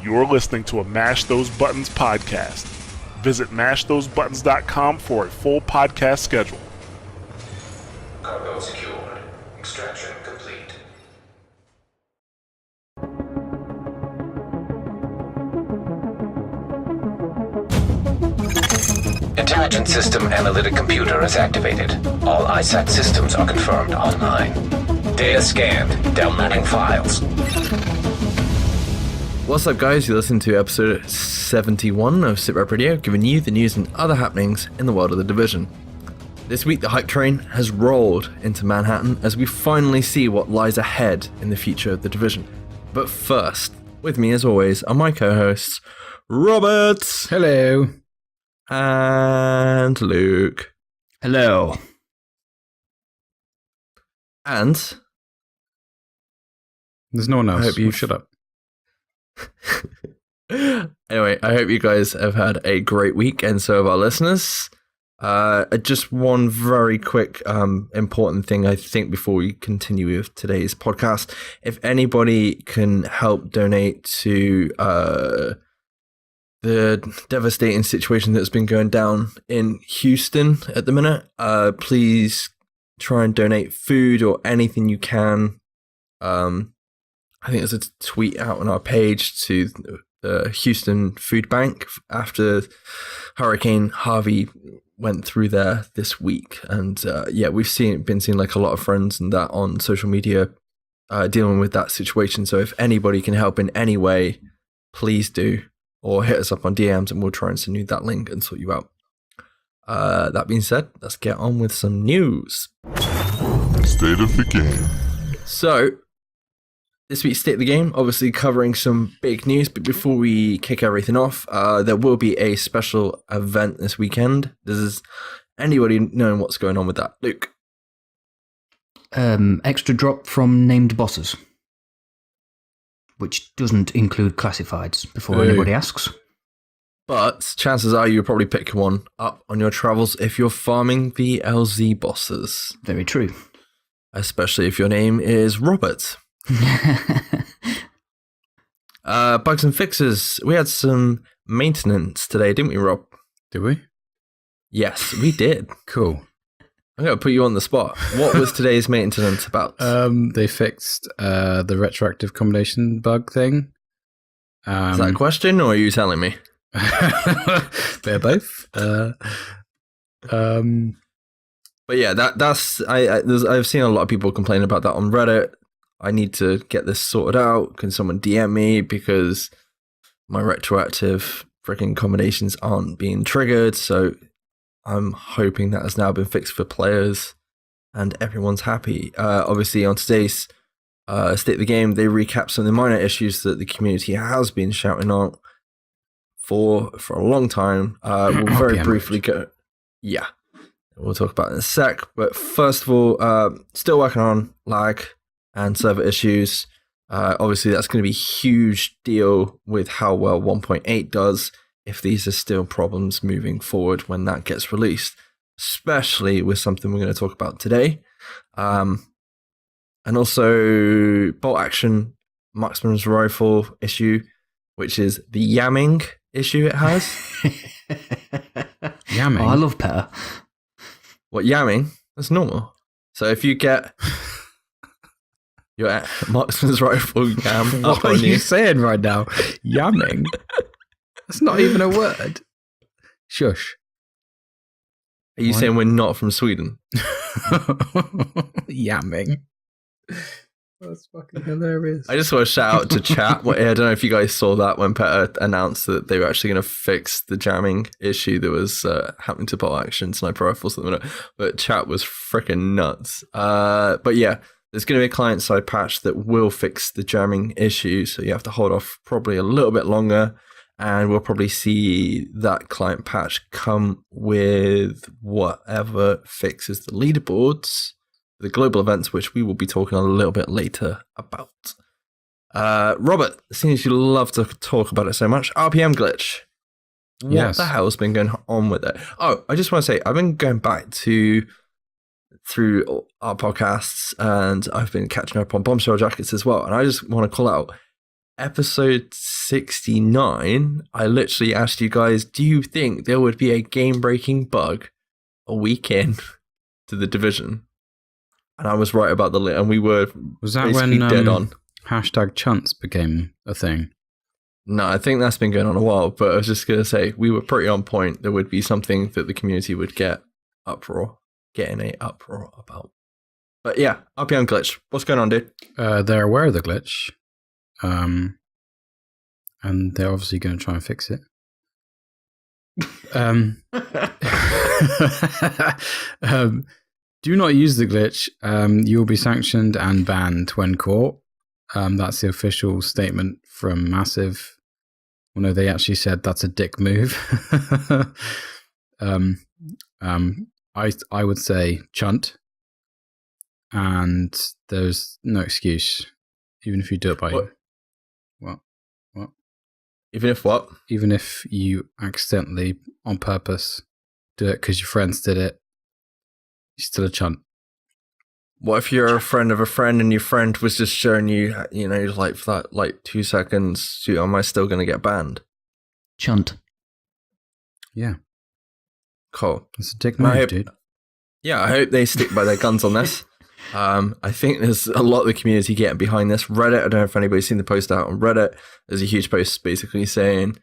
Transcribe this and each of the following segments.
You're listening to a Mash Those Buttons podcast. Visit mashthosebuttons.com for a full podcast schedule. Cargo secured. Extraction complete. Intelligence system analytic computer is activated. All ISAC systems are confirmed online. Data scanned. Downloading files. What's up, guys? You listen to episode 71 of SitRep Radio, giving you the news and other happenings in the world of The Division. This week, the hype train has rolled into Manhattan as we finally see what lies ahead in the future of The Division. But first, with me as always are my co-hosts, Robert. Hello. And Luke. Hello. And there's no one else. I hope you shut up. Anyway, I hope you guys have had a great week, and so have our listeners. Just one very quick important thing, I think, before we continue with today's podcast. If anybody can help donate to the devastating situation that's been going down in Houston at the minute, please try and donate food or anything you can. I think there's a tweet out on our page to the Houston Food Bank after Hurricane Harvey went through there this week. And we've been seeing like a lot of friends and that on social media dealing with that situation. So if anybody can help in any way, please do, or hit us up on DMs and we'll try and send you that link and sort you out. That being said, let's get on with some news. State of the game. So, this week's State of the Game, obviously covering some big news, but before we kick everything off, there will be a special event this weekend. Does anybody know what's going on with that? Luke? Extra drop from named bosses, which doesn't include classifieds, before anybody asks. But chances are you'll probably pick one up on your travels if you're farming the LZ bosses. Very true. Especially if your name is Robert. Bugs and fixes. We had some maintenance today, didn't we, Rob? Did we? Yes, we did. Cool. I'm going to put you on the spot. What was today's maintenance about? They fixed the retroactive combination bug thing. Is that a question, or are you telling me? They're both. But yeah, that's I've seen a lot of people complain about that on Reddit. I need to get this sorted out. Can someone DM me, because my retroactive freaking combinations aren't being triggered? So I'm hoping that has now been fixed for players and everyone's happy. Obviously, on today's State of the Game, they recap some of the minor issues that the community has been shouting out for a long time. We'll very briefly go. Yeah, we'll talk about it in a sec. But first of all, still working on lag and server issues. Obviously, that's going to be a huge deal with how well 1.8 does if these are still problems moving forward when that gets released, especially with something we're going to talk about today. And also bolt action marksman's rifle issue, which is the yamming issue it has. Yamming? Oh, I love Petter. What, yamming? That's normal. So if you get your marksman's rifle yam What up are on you saying right now? Yamming? That's not even a word. Shush. Are you saying we're not from Sweden? Yamming. That's fucking hilarious. I just want to shout out to chat. I don't know if you guys saw that when Petter announced that they were actually going to fix the jamming issue that was happening to bolt action sniper rifles at the minute. But chat was freaking nuts. But yeah, there's going to be a client-side patch that will fix the jamming issue, so you have to hold off probably a little bit longer, and we'll probably see that client patch come with whatever fixes the leaderboards, the global events, which we will be talking a little bit later about. Robert, seeing as you love to talk about it so much, RPM glitch. What the hell's been going on with it? Oh, I just want to say, I've been going back through our podcasts, and I've been catching up on Bombshell Jackets as well. And I just want to call out, episode 69, I literally asked you guys, do you think there would be a game-breaking bug a week in to the Division? And I was right about and we were Was that basically when dead on. hashtag chunts became a thing? No, I think that's been going on a while, but I was just going to say, we were pretty on point. There would be something that the community would get in a uproar about. But yeah, RPM glitch. What's going on, dude? They're aware of the glitch. And they're obviously going to try and fix it. Do not use the glitch. You will be sanctioned and banned when caught. That's the official statement from Massive. Well, no, they actually said that's a dick move. I would say chunt. And there's no excuse, even if you do it by What? What? Even if what? Even if you accidentally, on purpose, do it because your friends did it, you're still a chunt. What if you're a friend of a friend and your friend was just showing you, like for that, like 2 seconds, am I still going to get banned? Chunt. Yeah, Cool. it's a dick move, dude. Yeah, I hope they stick by their guns on this. I think there's a lot of the community getting behind this. Reddit, I don't know if anybody's seen the post out on Reddit. There's a huge post basically saying,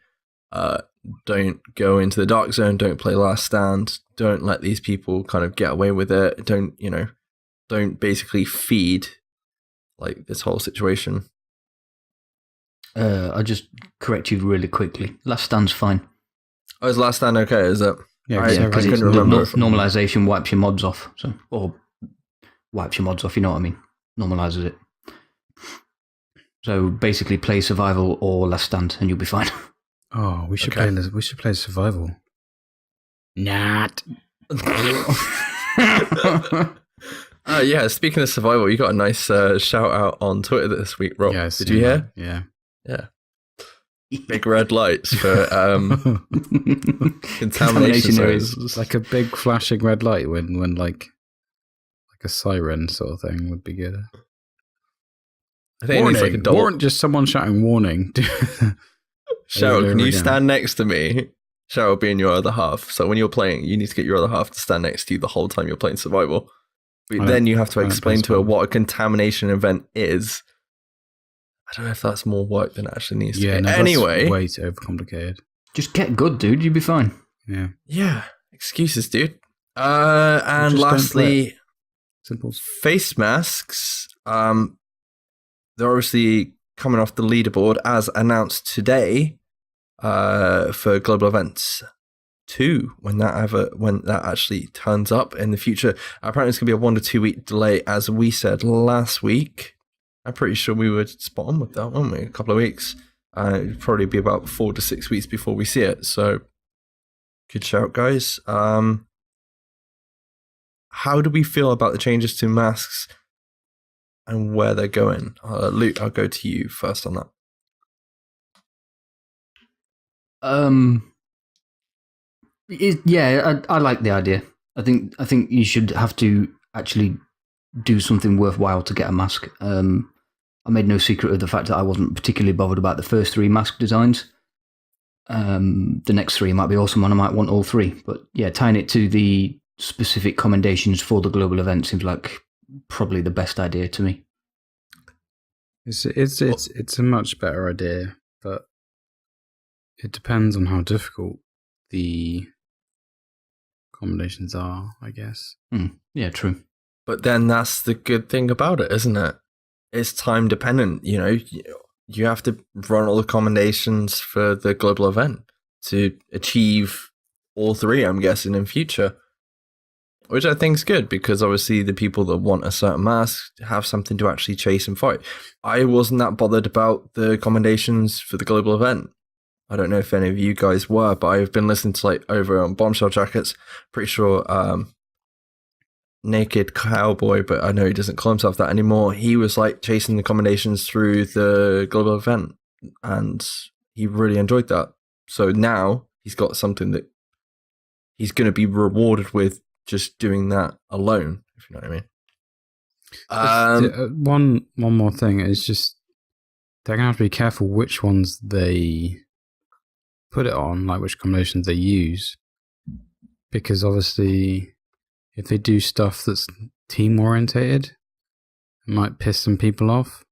don't go into the dark zone, don't play Last Stand, don't let these people kind of get away with it. Don't basically feed like this whole situation. I'll just correct you really quickly. Last Stand's fine. Oh, is Last Stand okay? Is it? Yeah, I Because couldn't it's remember. normalization wipes your mods off. Or wipes your mods off, you know what I mean? Normalizes it. So basically play Survival or Last Stand and you'll be fine. Oh, we should Okay. play. We should play Survival. Not. Yeah, speaking of survival, you got a nice shout out on Twitter this week, Rob. Yeah, Did you hear? Yeah. Yeah. Big red lights for contamination areas. zones. Like a big flashing red light when like a siren sort of thing would be good. I think it needs like a double. Warning, just someone shouting warning. Shout, Over can you again. stand next to me? Shout will be in your other half. So when you're playing, you need to get your other half to stand next to you the whole time you're playing survival. But then you have to I don't explain play to her survival. what a contamination event is. I don't know if that's more work than it actually needs to Yeah, be. no, Anyway. that's way too overcomplicated. Just get good, dude. You'll be fine. Yeah, Yeah, excuses, dude. And Just don't lastly, simple. face masks. They're obviously coming off the leaderboard as announced today for Global Events 2 when that actually turns up in the future. Apparently it's going to be a 1 to 2 week delay, as we said last week. I'm pretty sure we were spot on with that, weren't we? A couple of weeks. It'd probably be about 4 to 6 weeks before we see it. So good shout, guys. How do we feel about the changes to masks and where they're going? Luke, I'll go to you first on that. I like the idea. I think you should have to actually do something worthwhile to get a mask. I made no secret of the fact that I wasn't particularly bothered about the first 3 mask designs. The next 3 might be awesome, and I might want all 3. But yeah, tying it to the specific commendations for the global event seems like probably the best idea to me. It's a much better idea, but it depends on how difficult the accommodations are, I guess. Yeah, true. But then that's the good thing about it, isn't it? It's time dependent. You know, you have to run all the accommodations for the global event to achieve all 3, I'm guessing, in future. Which I think is good, because obviously the people that want a certain mask have something to actually chase and fight. I wasn't that bothered about the accommodations for the global event. I don't know if any of you guys were, but I've been listening to like over on Bombshell Jackets. Pretty sure Naked Cowboy, but I know he doesn't call himself that anymore. He was like chasing the accommodations through the global event, and he really enjoyed that. So now he's got something that he's going to be rewarded with just doing that alone, if you know what I mean. One more thing is just they're going to have to be careful which ones they put it on, like which combinations they use. Because obviously, if they do stuff that's team-orientated, it might piss some people off.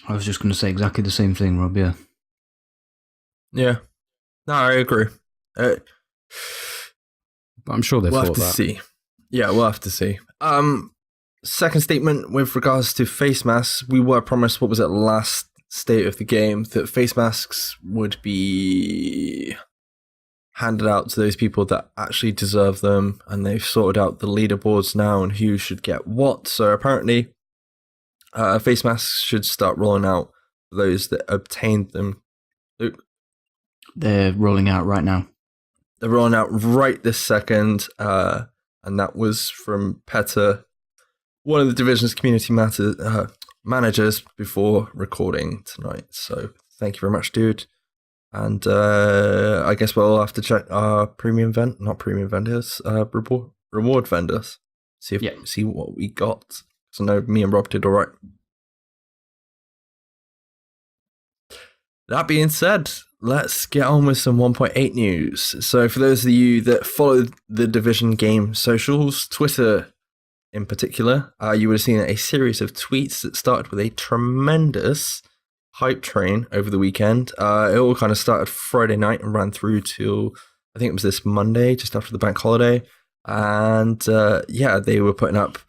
I was just going to say exactly the same thing, Rob, yeah. Yeah. No, I agree. But I'm sure they've We'll thought have to that. see. Yeah, we'll have to see. Second statement with regards to face masks. We were promised, what was it, last state of the game, that face masks would be handed out to those people that actually deserve them, and they've sorted out the leaderboards now and who should get what. So apparently, face masks should start rolling out for those that obtained them. Luke? They're rolling out right now. They're rolling out right this second, and that was from Petter, one of the division's community managers, before recording tonight. So thank you very much, dude. And I guess we'll have to check our reward vendors. See what we got. So no, me and Rob did all right. That being said, let's get on with some 1.8 news. So for those of you that follow the Division game socials, Twitter in particular, you would have seen a series of tweets that started with a tremendous hype train over the weekend. It all kind of started Friday night and ran through till, I think it was this Monday, just after the bank holiday. And they were putting up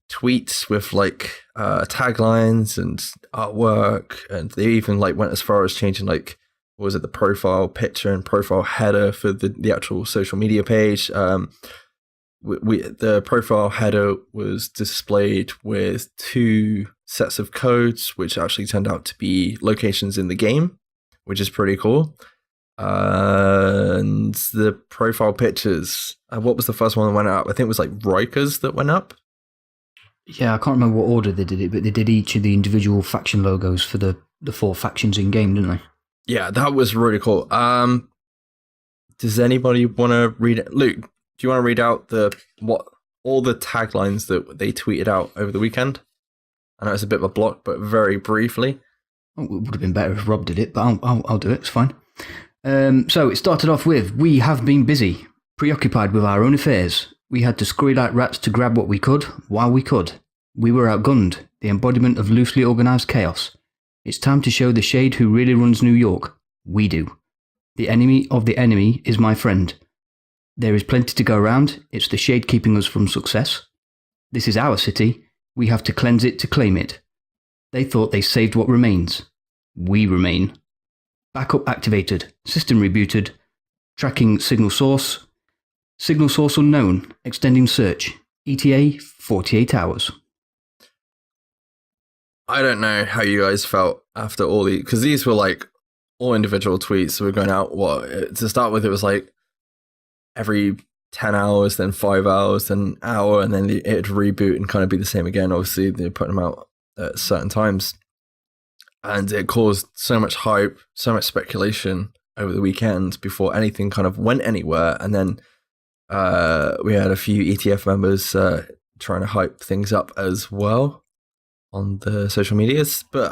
tweets with like taglines and artwork, and they even like went as far as changing like, what was it, the profile picture and profile header for the actual social media page. The profile header was displayed with 2 sets of codes, which actually turned out to be locations in the game, which is pretty cool. And the profile pictures, what was the first one that went up? I think it was like Rikers that went up. Yeah, I can't remember what order they did it, but they did each of the individual faction logos for the 4 factions in game, didn't they? Yeah, that was really cool. Does anybody want to read it? Luke, do you want to read out all the taglines that they tweeted out over the weekend? I know it's a bit of a block, but very briefly. Oh, it would have been better if Rob did it, but I'll do it. It's fine. So it started off with, "We have been busy, preoccupied with our own affairs. We had to scurry like rats to grab what we could, while we could. We were outgunned, the embodiment of loosely organised chaos. It's time to show the shade who really runs New York. We do. The enemy of the enemy is my friend. There is plenty to go around. It's the shade keeping us from success. This is our city. We have to cleanse it to claim it. They thought they saved what remains. We remain. Backup activated. System rebooted. Tracking signal source. Signal source unknown. Extending search. ETA 48 hours. I don't know how you guys felt after all these, because these were like all individual tweets. So we're going out, to start with, it was like every 10 hours, then 5 hours, then an hour, and then it'd reboot and kind of be the same again. Obviously, they're putting them out at certain times. And it caused so much hype, so much speculation over the weekend before anything kind of went anywhere. And then we had a few ETF members trying to hype things up as well on the social medias. But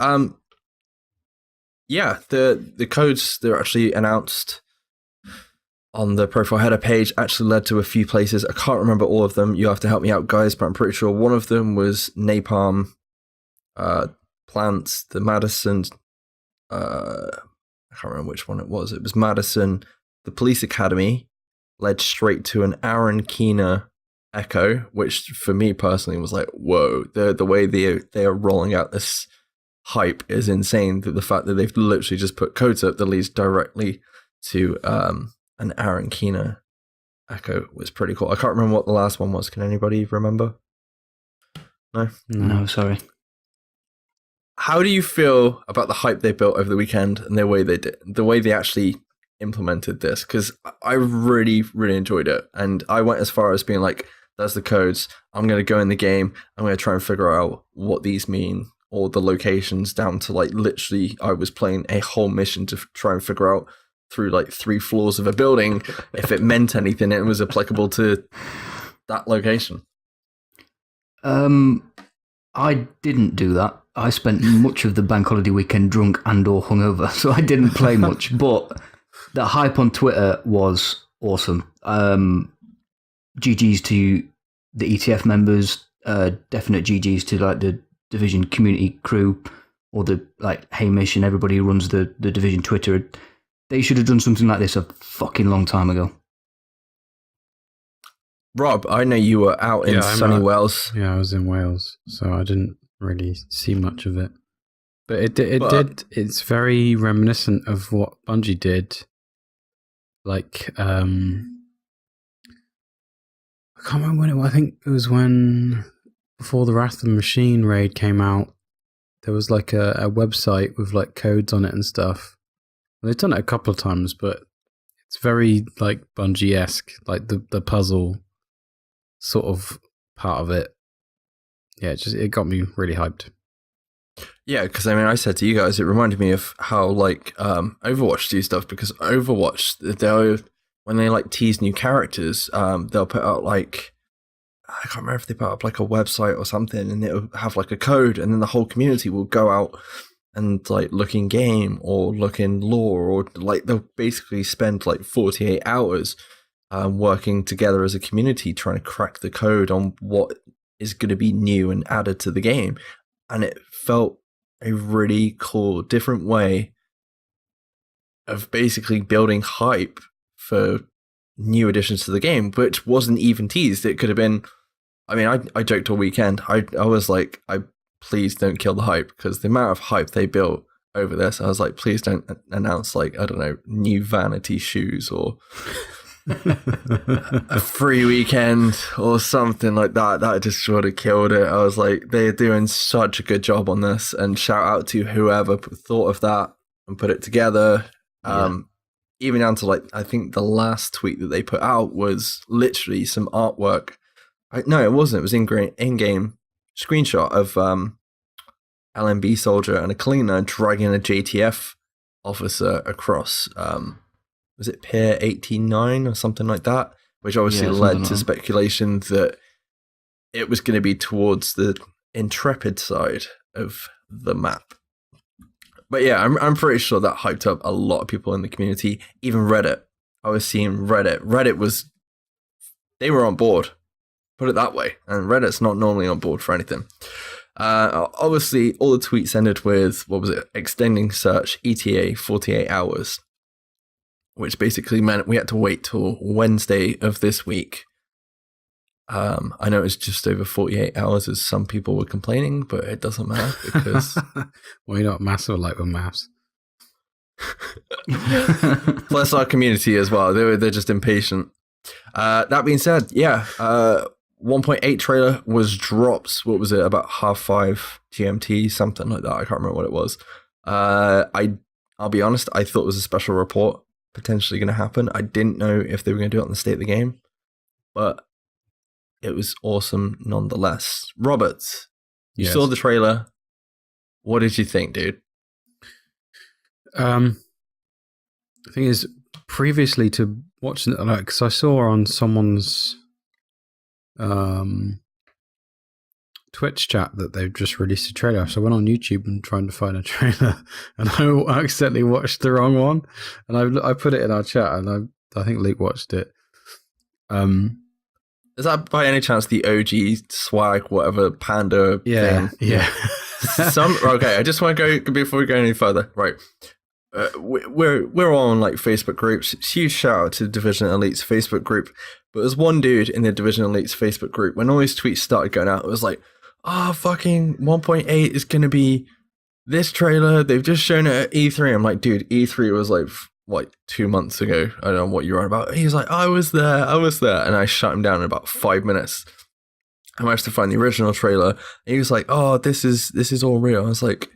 the codes that are actually announced on the profile header page actually led to a few places. I can't remember all of them. You have to help me out, guys, but I'm pretty sure one of them was Napalm Plants, the Madison. I can't remember which one it was. It was Madison. The Police Academy led straight to an Aaron Keener Echo, which for me personally was like, whoa, the way they are rolling out this hype is insane. The fact that they've literally just put codes up that leads directly to an Aaron Keener Echo was pretty cool. I can't remember what the last one was. Can anybody remember? No, sorry. How do you feel about the hype they built over the weekend and the way they actually implemented this? Because I really, really enjoyed it. And I went as far as being like, there's the codes. I'm going to go in the game. I'm going to try and figure out what these mean, or the locations, down to like literally I was playing a whole mission to try and figure out through like 3 floors of a building if it meant anything and was applicable to that location. I didn't do that. I spent much of the bank holiday weekend drunk and or hungover, so I didn't play much. But the hype on Twitter was awesome. GGs to the ETF members, definite GGs to like the Division community crew, or the like Hamish and everybody who runs the Division Twitter. They should have done something like this a fucking long time ago. Rob, I know you were out in sunny Wales. Yeah, I was in Wales, so I didn't really see much of it. But it did. It's very reminiscent of what Bungie did. Like, I can't remember when it was. I think it was when, before the Wrath of the Machine raid came out, there was like a website with like codes on it and stuff. They've done it a couple of times, but it's very like Bungie-esque, like the puzzle sort of part of it. Yeah, it got me really hyped. Yeah, because I mean, I said to you guys, it reminded me of how like Overwatch do stuff, because Overwatch, when they like tease new characters, they'll put out like, I can't remember if they put up like a website or something, and it'll have like a code, and then the whole community will go out and like look in game or look in lore, or like they'll basically spend like 48 hours working together as a community trying to crack the code on what is going to be new and added to the game. And it felt a really cool, different way of basically building hype for new additions to the game, which wasn't even teased. It could have been, I mean, I joked all weekend. I was like, please don't kill the hype, because the amount of hype they built over this, I was like, please don't announce like, I don't know, new vanity shoes or a free weekend or something like that. That just sort of killed it. I was like, they're doing such a good job on this, and shout out to whoever thought of that and put it together. Yeah. Even down to like, I think the last tweet that they put out was literally some artwork. No, it wasn't. It was in-game screenshot of LMB soldier and a cleaner dragging a JTF officer across. Was it Pier 89 or something like that? Which obviously led to speculation that it was going to be towards the Intrepid side of the map. But yeah, I'm pretty sure that hyped up a lot of people in the community, even Reddit. I was seeing Reddit. They were on board, put it that way. And Reddit's not normally on board for anything. Obviously, all the tweets ended with, what was it? Extending search ETA 48 hours. Which basically meant we had to wait till Wednesday of this week. I know it's just over 48 hours, as some people were complaining, but it doesn't matter because... Well, you're not massive like with maths. Plus our community as well. They're just impatient. That being said, yeah, 1.8 trailer was dropped. What was it? About 5:30 GMT, something like that. I can't remember what it was. I'll be honest, I thought it was a special report potentially going to happen. I didn't know if they were going to do it on the state of the game, but it was awesome nonetheless. Robert, you saw the trailer. What did you think, dude? The thing is, previously to watching it, like, because I saw on someone's Twitch chat that they've just released a trailer. So I went on YouTube and tried to find a trailer, and I accidentally watched the wrong one, and I put it in our chat, and I think Luke watched it. Is that by any chance the OG swag, whatever panda thing? Yeah. Okay, I just want to go before we go any further. Right, we're all on like Facebook groups. Huge shout out to Division Elite's Facebook group. But there's one dude in the Division Elite's Facebook group, when all his tweets started going out, it was like, fucking 1.8 is going to be this trailer. They've just shown it at E3. I'm like, dude, E3 was like 2 months ago. I don't know what you're on about. He's like, I was there. And I shut him down in about 5 minutes. I managed to find the original trailer. And he was like, this is all real. I was like,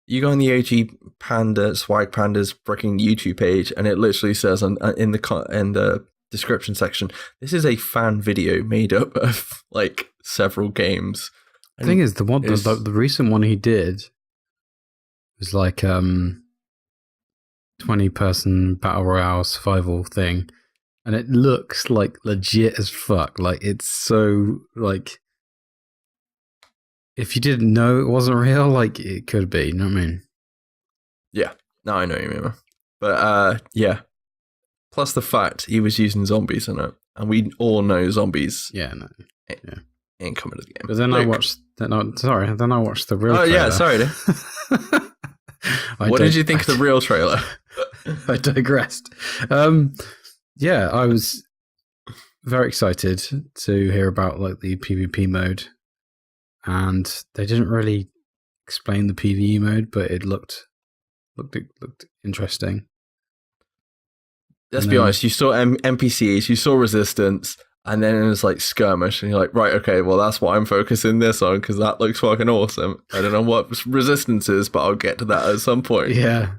you go on the OG Panda, Swag Panda's freaking YouTube page, and it literally says in the description section, this is a fan video made up of like several games. The thing is, the recent one he did was like 20-person battle royale survival thing, and it looks like legit as fuck. Like, it's so like if you didn't know it wasn't real, like it could be. You know what I mean? Yeah. No, I know what you mean, man. But yeah. Plus the fact he was using zombies in it, and we all know zombies. Yeah, no. Ain't coming to the game. But then I watched. Then I watched the real. Oh trailer. yeah, sorry. Dude. What did you think of the real trailer? I digressed. Yeah, I was very excited to hear about like the PvP mode, and they didn't really explain the PvE mode, but it looked interesting. Let's be honest. You saw NPCs, you saw resistance, and then it was like skirmish, and you're like, right, okay, well that's what I'm focusing this on because that looks fucking awesome. I don't know what resistance is, but I'll get to that at some point. Yeah,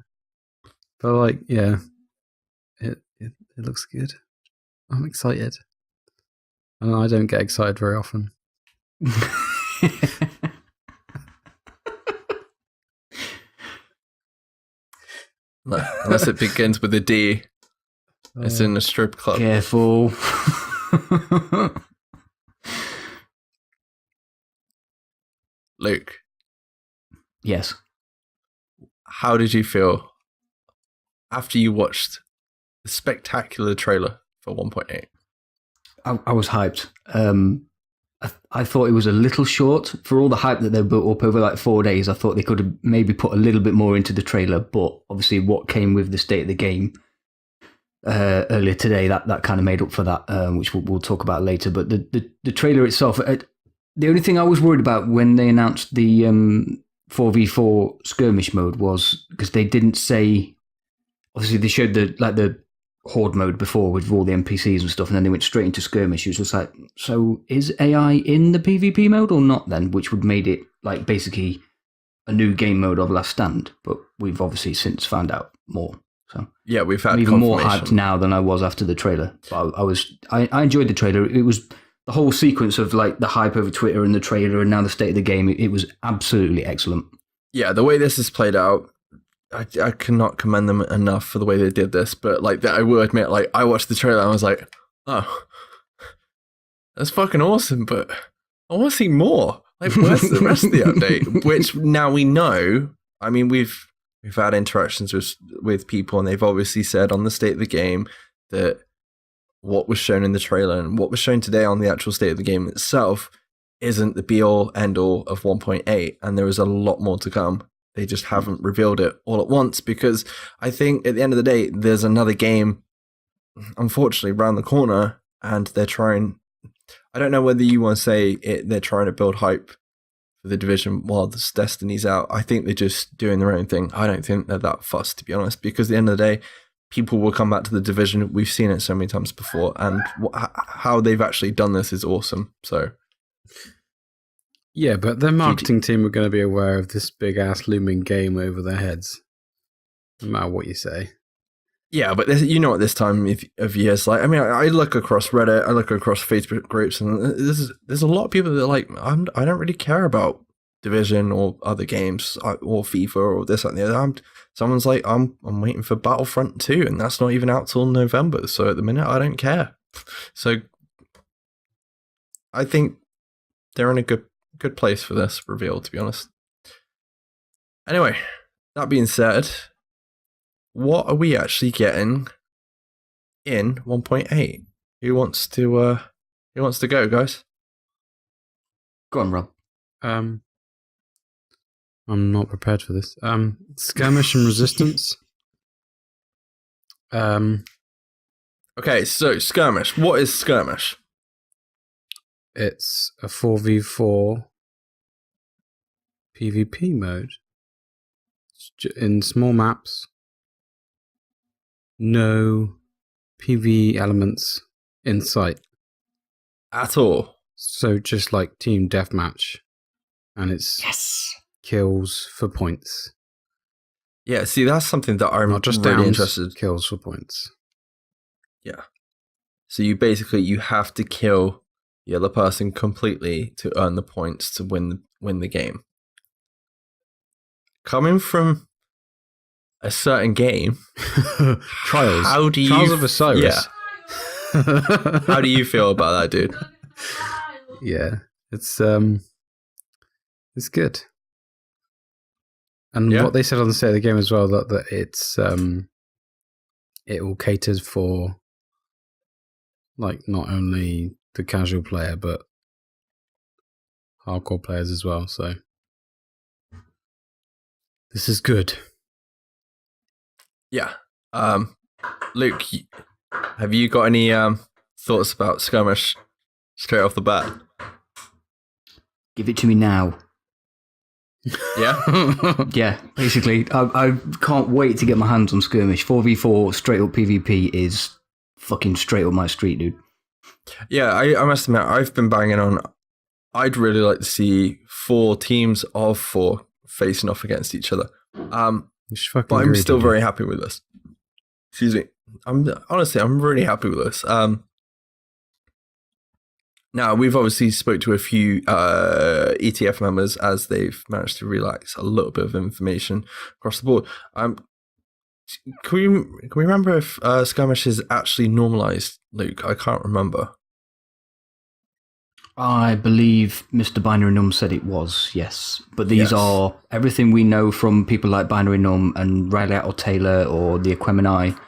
but like, yeah, it looks good. I'm excited, and I don't get excited very often. Unless it begins with a D. It's in a strip club. Careful. Luke, Yes. how did you feel after you watched the spectacular trailer for 1.8? I was hyped. I thought it was a little short for all the hype that they built up over like 4 days. I thought they could have maybe put a little bit more into the trailer, but obviously what came with the state of the game earlier today, that kind of made up for that, which we'll talk about later. But the trailer itself, the only thing I was worried about when they announced the 4v4 skirmish mode was because they didn't say. Obviously, they showed the horde mode before with all the NPCs and stuff, and then they went straight into skirmish. It was just like, so is AI in the PvP mode or not then? Which would made it like basically a new game mode of Last Stand. But we've obviously since found out more. So Yeah, we've had I'm even more confirmation. hyped now than I was after the trailer. But I enjoyed the trailer. It was the whole sequence of like the hype over Twitter and the trailer and now the state of the game. It was absolutely excellent. Yeah, the way this is played out, I cannot commend them enough for the way they did this. But like, I will admit, like, I watched the trailer and I was like, oh, that's fucking awesome, but I want to see more. Like, where's the rest of the update? Which now we know. I mean, we've had interactions with people, and they've obviously said on the state of the game that what was shown in the trailer and what was shown today on the actual state of the game itself isn't the be-all, end-all of 1.8, and there is a lot more to come. They just haven't revealed it all at once because I think at the end of the day, there's another game, unfortunately, around the corner, and they're trying. I don't know whether you want to say they're trying to build hype for the Division while this Destiny's out. I think they're just doing their own thing. I don't think they're that fussed, to be honest, because at the end of the day, people will come back to the Division. We've seen it so many times before, and how they've actually done this is awesome. So. Yeah, but their marketing team are going to be aware of this big-ass looming game over their heads, no matter what you say. Yeah, but you know, at this time of years, like, I mean, I look across Reddit, I look across Facebook groups, and there's a lot of people that are like, I don't really care about Division or other games or FIFA or this and the other. Someone's like, I'm waiting for Battlefront 2, and that's not even out till November. So at the minute, I don't care. So I think they're in a good place for this reveal, to be honest. Anyway, that being said, what are we actually getting in 1.8? Who wants to go, guys? Go on, Rob. I'm not prepared for this. Skirmish and resistance. Okay, so skirmish. What is skirmish? It's a 4v4 PvP mode in small maps. No PvE elements in sight. At all. So just like team deathmatch. And it's kills for points. Yeah, see, that's something that I'm Not just really downs, interested. kills for points. Yeah. So you have to kill the other person completely to earn the points to win the game. Coming from a certain game, Trials. How do you? Trials of Osiris. Yeah. How do you feel about that, dude? Yeah, it's It's good. And Yeah. what they said on the state of the game as well, that it's it will cater for like not only the casual player but hardcore players as well. So this is good. Yeah. Luke, have you got any thoughts about Skirmish straight off the bat? Give it to me now. Yeah? Yeah, basically, I can't wait to get my hands on Skirmish. 4v4 straight up PvP is fucking straight up my street, dude. Yeah, I must admit, I've been banging on. I'd really like to see 4 teams of 4 facing off against each other. But I'm still very happy with this. Excuse me. I'm really happy with this. Now, we've obviously spoke to a few ETF members as they've managed to relax a little bit of information across the board. Can we remember if Skirmish is actually normalized, Luke? I can't remember. I believe Mr. Binary Num said it was, yes. But these are everything we know from people like Binary Num and Riley or Taylor or the Aquemini.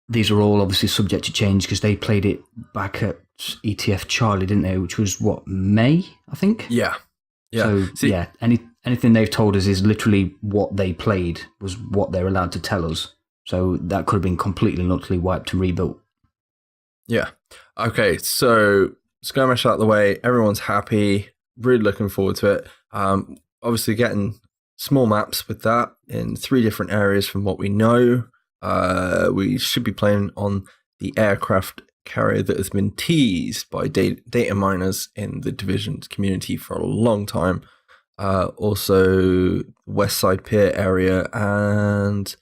These are all obviously subject to change because they played it back at ETF Charlie, didn't they? Which was, what, May, I think? Yeah. So, anything they've told us is literally what they played was what they're allowed to tell us. So that could have been completely and utterly wiped and rebuilt. Yeah. Okay, so Skirmish out of the way. Everyone's happy. Really looking forward to it. Obviously getting small maps with that in 3 different areas from what we know. We should be playing on the aircraft carrier that has been teased by data miners in the Divisions community for a long time. Also, West Side Pier area and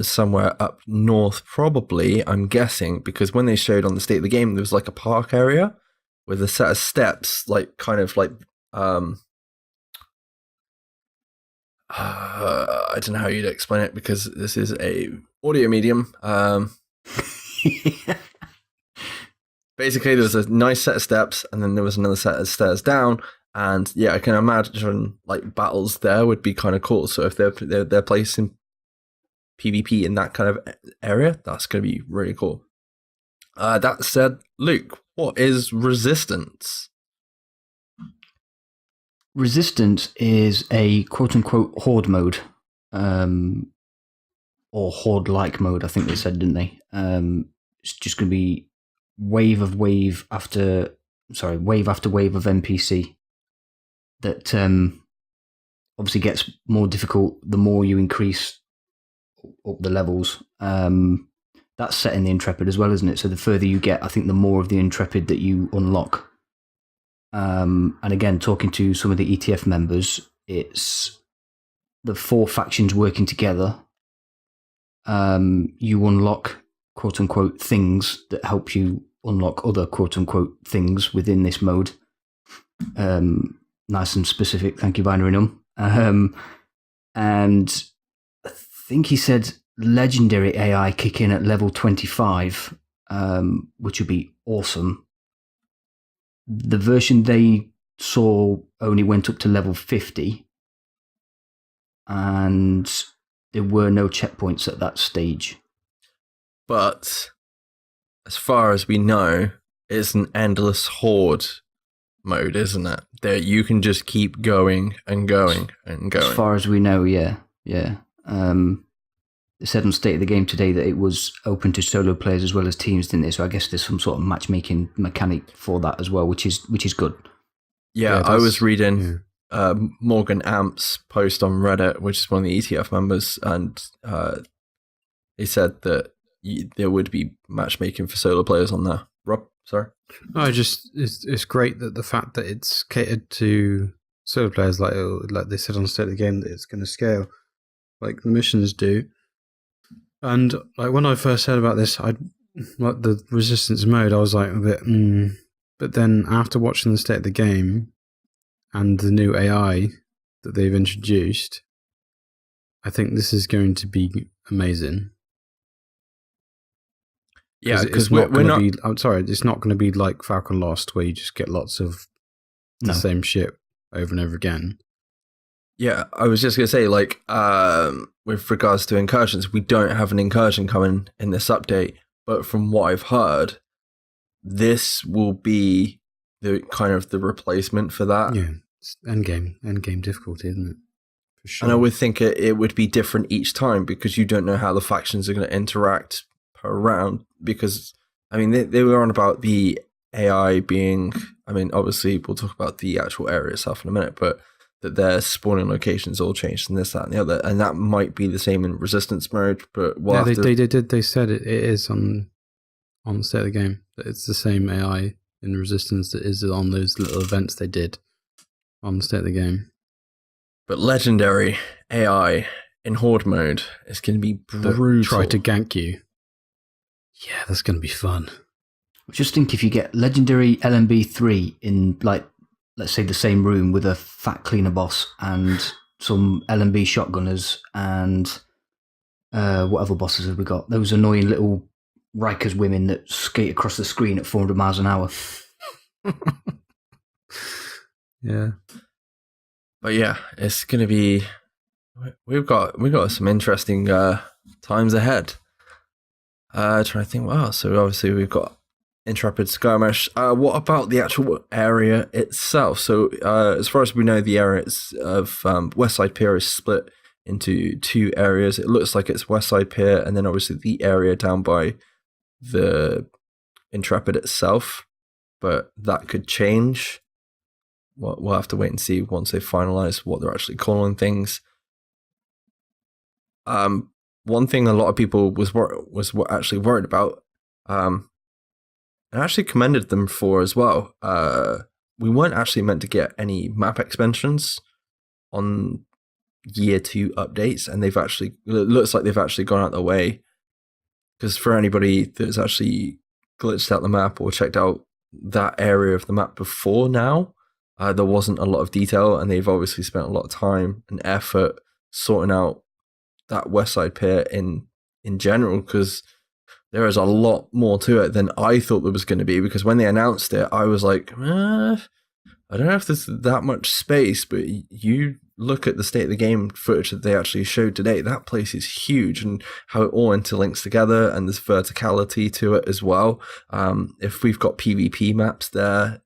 somewhere up north, probably, I'm guessing, because when they showed on the state of the game, there was like a park area with a set of steps, like kind of like I don't know how you'd explain it because this is a audio medium. Basically, there was a nice set of steps, and then there was another set of stairs down. And yeah, I can imagine like battles there would be kind of cool. So if they're placing PvP in that kind of area, that's going to be really cool. That said, Luke, what is Resistance? Resistance is a quote-unquote horde mode, or horde-like mode, I think they said, didn't they? It's just going to be wave after wave of NPC that obviously gets more difficult the more you increase up the levels. That's set in the Intrepid as well, isn't it? So the further you get, I think the more of the Intrepid that you unlock. And again, talking to some of the ETF members, it's the 4 factions working together. You unlock quote-unquote things that help you unlock other quote-unquote things within this mode. Nice and specific, thank you, Binary Num. And I think he said legendary AI kick in at level 25, which would be awesome. The version they saw only went up to level 50, and there were no checkpoints at that stage. But as far as we know, it's an endless horde mode, isn't it? That you can just keep going and going and going. As far as we know, yeah. They said on State of the Game today that it was open to solo players as well as teams, didn't they? So I guess there's some sort of matchmaking mechanic for that as well, which is good. Yeah, I was reading Morgan Amp's post on Reddit, which is one of the ETF members, and he said that there would be matchmaking for solo players on there. Rob, sorry. No, it's great that the fact that it's catered to solo players, like they said on State of the Game, that it's going to scale like the missions do. And like when I first heard about this, I like the Resistance mode, I was like a bit, But then after watching the State of the Game and the new AI that they've introduced, I think this is going to be amazing. Yeah, because we're not. I'm sorry, it's not going to be like Falcon Lost, where you just get lots of the same shit over and over again. Yeah, I was just going to say, like, with regards to incursions, we don't have an incursion coming in this update, but from what I've heard, this will be the kind of the replacement for that. Yeah, it's endgame difficulty, isn't it? For sure. And I would think it would be different each time because you don't know how the factions are going to interact per round. Because, I mean, they were on about the AI being, I mean, obviously we'll talk about the actual area itself in a minute, but that their spawning locations all changed and this, that, and the other. And that might be the same in resistance mode, but they said it is on the state of the game. That it's the same AI in resistance that is on those little events they did on the state of the game. But legendary AI in horde mode is going to be brutal. Try to gank you. Yeah, that's going to be fun. Just think if you get legendary LMB3 in, like, let's say the same room with a fat cleaner boss and some LMB shotgunners and what other bosses have we got? Those annoying little Rikers women that skate across the screen at 400 miles an hour. Yeah. But yeah, it's going to be, we've got some interesting times ahead. Trying to think, wow, so obviously we've got Intrepid skirmish. What about the actual area itself? So as far as we know, the area of West Side Pier is split into two areas. It looks like it's West Side Pier and then obviously the area down by the Intrepid itself, but that could change. We'll have to wait and see once they finalize what they're actually calling things. One thing a lot of people was actually worried about, and I actually commended them for as well. We weren't actually meant to get any map expansions on year 2 updates, and it looks like they've actually gone out their way. Because for anybody that's actually glitched out the map or checked out that area of the map before now, there wasn't a lot of detail, and they've obviously spent a lot of time and effort sorting out that West Side Pier in general, because there is a lot more to it than I thought there was going to be. Because when they announced it, I was like, I don't know if there's that much space, but you look at the state of the game footage that they actually showed today, that place is huge, and how it all interlinks together, and there's verticality to it as well. If we've got PvP maps there,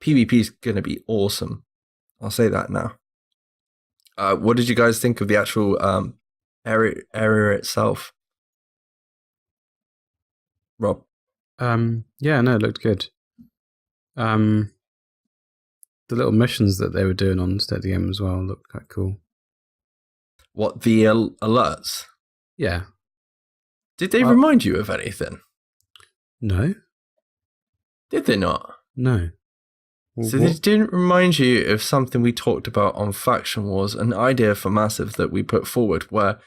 PvP is going to be awesome. I'll say that now. What did you guys think of the actual area itself? Rob? Yeah, no, it looked good. The little missions that they were doing on State of the Game as well looked quite cool. What, the alerts? Yeah. Did they remind you of anything? No. Did they not? No. Well, so they didn't remind you of something we talked about on Faction Wars, an idea for Massive that we put forward, where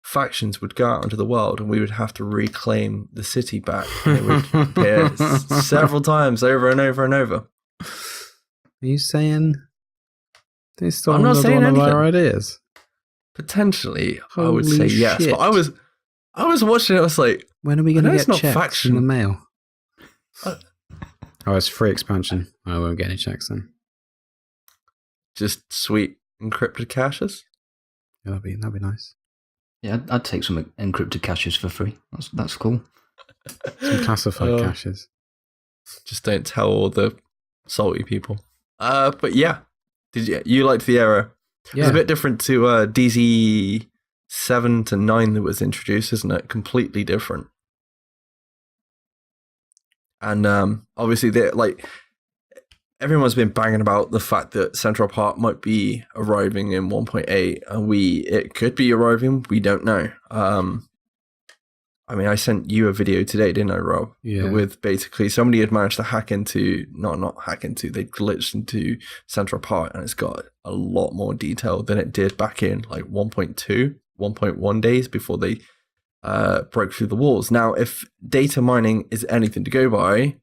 factions would go out into the world and we would have to reclaim the city back. And it would appear several times over and over and over. Are you saying they stole I'm not another saying one anything. of our ideas? Potentially, I would Holy say yes. shit. But I was watching it, I was like, when are we going to it's get not checks faction. in the mail? Oh, it's free expansion. I won't get any checks then. just sweet encrypted caches. Yeah, that'd be nice. Yeah, I'd take some encrypted caches for free. That's cool. Some classified caches. Just don't tell all the salty people. But yeah, did you liked the era? Yeah. It's a bit different to DZ 7 to 9 that was introduced, isn't it? Completely different. And obviously, everyone's been banging about the fact that Central Park might be arriving in 1.8, and it could be arriving. We don't know. I mean, I sent you a video today, didn't I, Rob? Yeah. With basically somebody had managed to hack into, not hack into, they glitched into Central Park, and it's got a lot more detail than it did back in like 1.2, 1.1 days before they broke through the walls. Now, if data mining is anything to go by,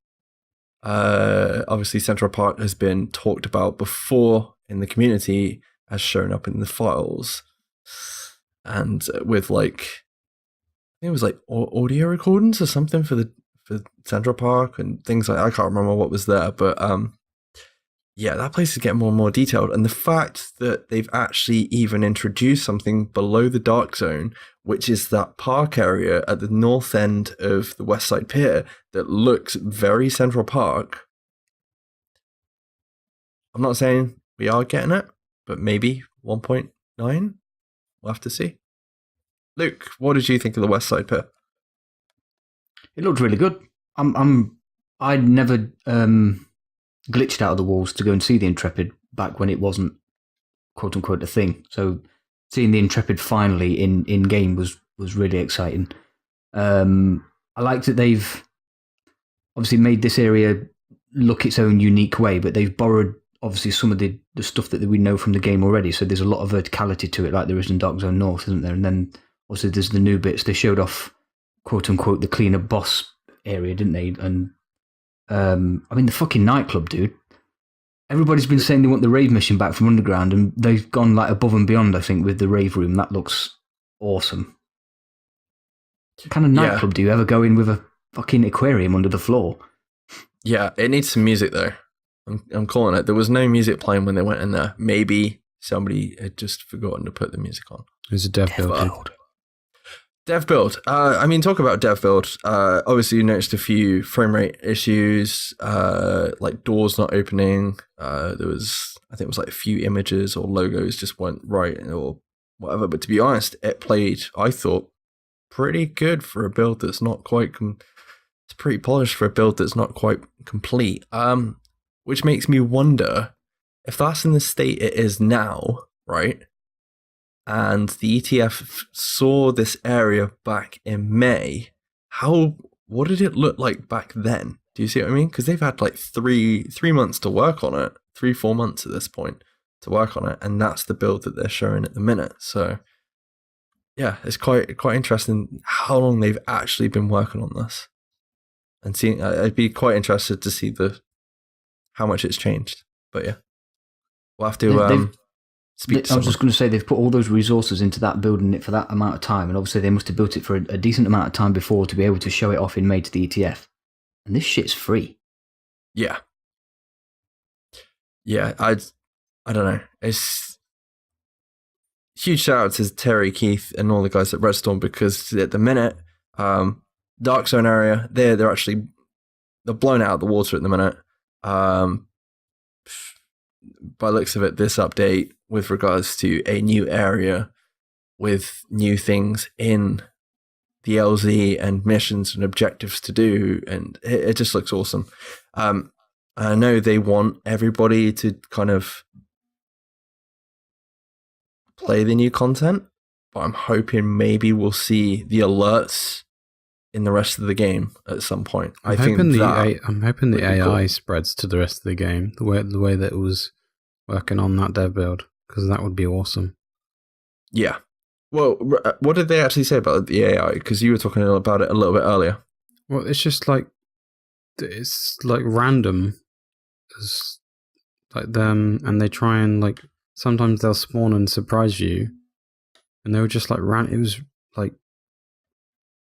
obviously Central Park has been talked about before in the community, as shown up in the files, and with it was like audio recordings or something for Central Park and things like I can't remember what was there, but yeah, that place is getting more and more detailed. And the fact that they've actually even introduced something below the dark zone, which is that park area at the north end of the West Side Pier that looks very Central Park. I'm not saying we are getting it, but maybe 1.9. We'll have to see. Luke, what did you think of the West Side Pier? It looked really good. I'd never glitched out of the walls to go and see the Intrepid back when it wasn't quote unquote a thing. So seeing the Intrepid finally in game was really exciting. I liked that they've obviously made this area look its own unique way, but they've borrowed obviously some of the stuff that we know from the game already. So there's a lot of verticality to it, like there is in Dark Zone North, isn't there? And then also there's the new bits. They showed off quote unquote the cleaner boss area, didn't they? And I mean, the fucking nightclub, dude. Everybody's been saying they want the rave mission back from Underground, and they've gone like above and beyond, I think, with the rave room. That looks awesome. What kind of nightclub do you ever go in with a fucking aquarium under the floor? Yeah, it needs some music though. I'm calling it. There was no music playing when they went in there. Maybe somebody had just forgotten to put the music on. There's a dev build. Dev build. I mean, talk about dev build. Obviously, you noticed a few frame rate issues, like doors not opening. There was, I think it was like a few images or logos just weren't right or whatever. But to be honest, it played, I thought, pretty good for a build that's not quite, it's pretty polished for a build that's not quite complete. Which makes me wonder if that's in the state it is now, right? And the ETF saw this area back in May. What did it look like back then? Do you see what I mean? Because they've had like three months to work on it, 3-4 months at this point to work on it, and that's the build that they're showing at the minute. So yeah, it's quite interesting how long they've actually been working on this, and seeing. I'd be quite interested to see how much it's changed. But yeah, we'll have to. I was just going to say they've put all those resources into that, building it for that amount of time, and obviously they must have built it for a decent amount of time before to be able to show it off in May to the ETF. And this shit's free. Yeah. I don't know. It's huge shout out to Terry, Keith, and all the guys at RedStorm, because at the minute, Dark Zone area, they're blown out of the water at the minute. By the looks of it, this update with regards to a new area with new things in the LZ and missions and objectives to do, and it just looks awesome. I know they want everybody to kind of play the new content, but I'm hoping maybe we'll see the alerts in the rest of the game at some point. I'm hoping the AI spreads to the rest of the game the way that it was working on that dev build, because that would be awesome. Yeah. Well, what did they actually say about the AI? Because you were talking about it a little bit earlier. Well, it's just like random, it's like them, and they try and like sometimes they'll spawn and surprise you, and they were just like it was like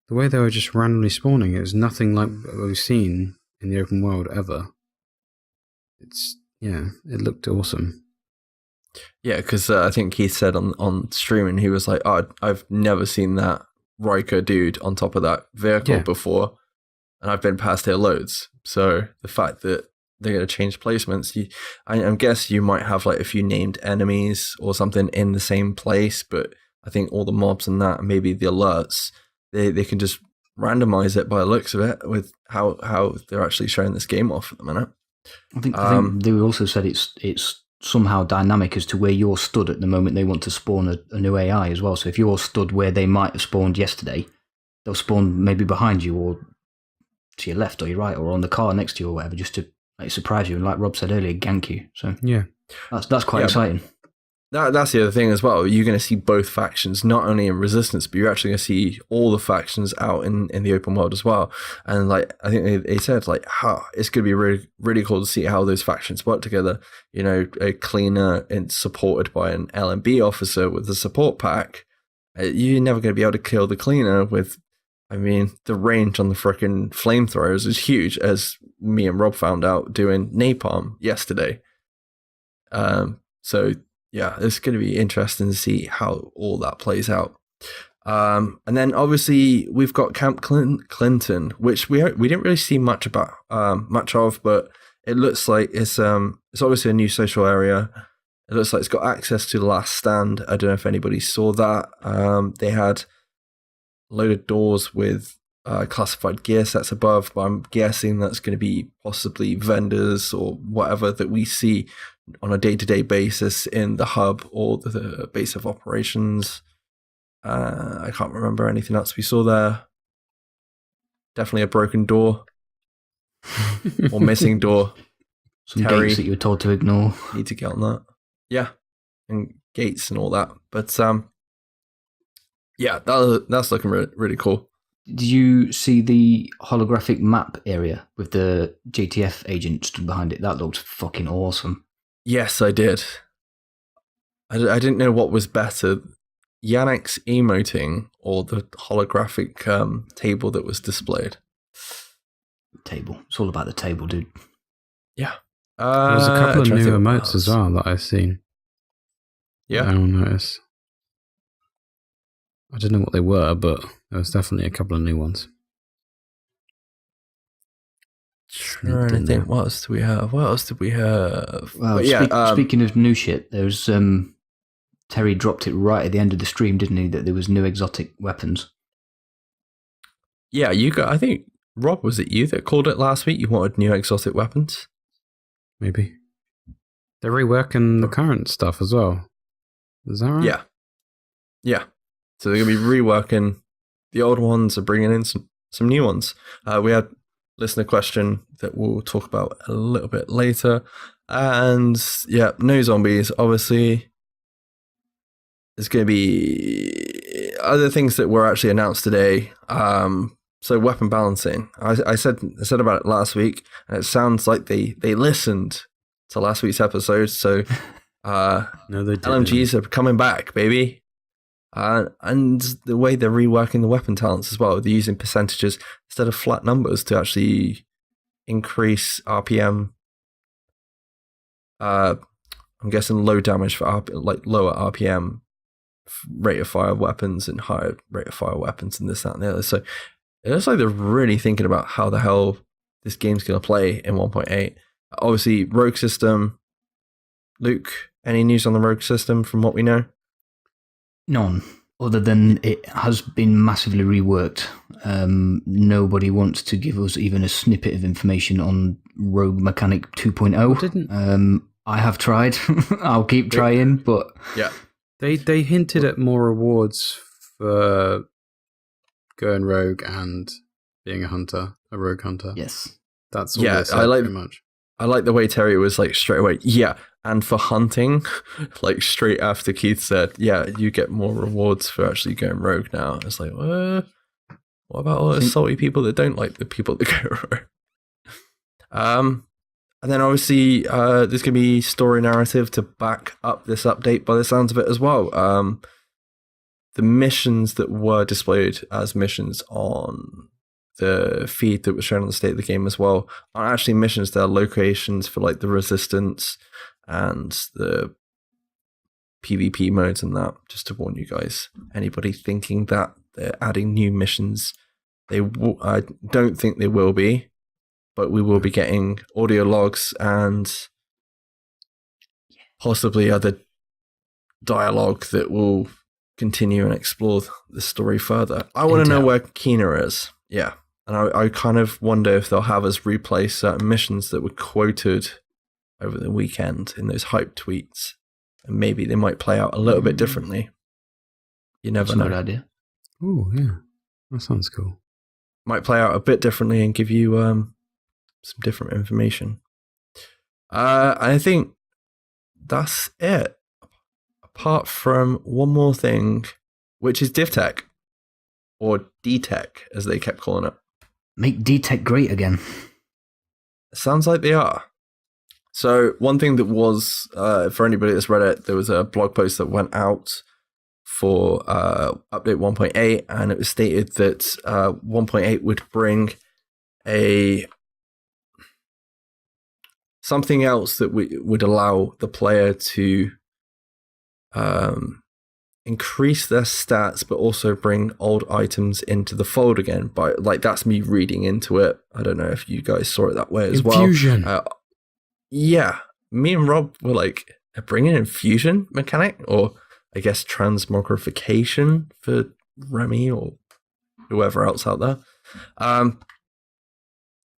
the way they were just randomly spawning. It was nothing like we've seen in the open world ever. It looked awesome. Yeah, because I think Keith said on streaming, he was like, "Oh, I've never seen that Riker dude on top of that vehicle before, and I've been past here loads." So the fact that they're going to change placements, I guess you might have like a few named enemies or something in the same place, but I think all the mobs and that, maybe the alerts, they can just randomize it by the looks of it with how they're actually showing this game off at the minute. I think they also said it's somehow dynamic as to where you're stood at the moment they want to spawn a new AI as well. So if you're stood where they might have spawned yesterday, they'll spawn maybe behind you or to your left or your right or on the car next to you or whatever, just to like surprise you and, like Rob said earlier, gank you. So yeah, that's quite exciting. That's the other thing as well. You're going to see both factions, not only in Resistance, but you're actually going to see all the factions out in the open world as well. And like I think they said, like, how it's going to be really, really cool to see how those factions work together. You know, a cleaner and supported by an LMB officer with a support pack. You're never going to be able to kill the cleaner with. I mean, the range on the frickin' flamethrowers is huge, as me and Rob found out doing napalm yesterday. So yeah, it's going to be interesting to see how all that plays out. And then obviously we've got Camp Clinton, which we didn't really see much of, but it looks like it's obviously a new social area. It looks like it's got access to the Last Stand. I don't know if anybody saw that. They had loaded doors with classified gear sets above, but I'm guessing that's going to be possibly vendors or whatever that we see on a day-to-day basis in the hub or the base of operations. I can't remember anything else we saw there. Definitely a broken door or missing door. Some Terry, gates that you were told to ignore. Need to get on that. Yeah, and gates and all that. But yeah, that's looking really cool. Did you see the holographic map area with the JTF agent stood behind it? That looked fucking awesome. Yes, I did. I didn't know what was better, Yannick's emoting or the holographic table that was displayed. Table. It's all about the table, dude. Yeah. There's a couple of new emotes as well that I've seen. Yeah. I don't notice. I don't know what they were, but there was definitely a couple of new ones. Trying to think, what else do we have? Well, speaking of new shit, there's Terry dropped it right at the end of the stream, didn't he? That there was new exotic weapons. Yeah, I think, Rob, was it you that called it last week? You wanted new exotic weapons? Maybe. They're reworking the current stuff as well. Is that right? Yeah. So they're going to be reworking the old ones and bringing in some new ones. We had listener question that we'll talk about a little bit later. And yeah, no zombies, obviously. There's going to be other things that were actually announced today. So weapon balancing. I said about it last week, and it sounds like they listened to last week's episode. So no, they didn't. LMGs are coming back, baby. And the way they're reworking the weapon talents as well, they're using percentages instead of flat numbers to actually increase RPM. I'm guessing low damage for lower RPM rate of fire weapons and higher rate of fire weapons and this, that, and the other. So it looks like they're really thinking about how the hell this game's going to play in 1.8. Obviously, rogue system. Luke, any news on the rogue system from what we know? None, other than it has been massively reworked. Nobody wants to give us even a snippet of information on Rogue Mechanic 2.0. I have tried. I'll keep trying, but yeah, they hinted at more rewards for going rogue and being a rogue hunter. Yes, that's all they said, pretty much. I like the way Terry was like straight away. Yeah. And for hunting, like straight after Keith said, yeah, you get more rewards for actually going rogue now. It's like, what about all the salty people that don't like the people that go rogue? And then obviously there's going to be story narrative to back up this update by the sounds of it as well. The missions that were displayed as missions on the feed that was shown on the state of the game as well aren't actually missions. They're locations for like the resistance and the PvP modes and that, just to warn you guys. Anybody thinking that they're adding new missions, I don't think they will be, but we will be getting audio logs and possibly other dialogue that will continue and explore the story further. I want to know where Kina is. Yeah. And I kind of wonder if they'll have us replay certain missions that were quoted over the weekend in those hype tweets, and maybe they might play out a little bit differently. You never know. That's a good idea. Oh yeah, that sounds cool. Might play out a bit differently and give you some different information. I think that's it. Apart from one more thing, which is DivTech, or DTech as they kept calling it. Make DTech great again. Sounds like they are. So one thing that was, for anybody that's read it, there was a blog post that went out for update 1.8, and it was stated that 1.8 would bring a something else that would allow the player to increase their stats, but also bring old items into the fold again. But like, that's me reading into it. I don't know if you guys saw it that way as Infusion. well. Yeah, me and Rob were like, bring an infusion mechanic, or I guess transmogrification for Remy or whoever else out there.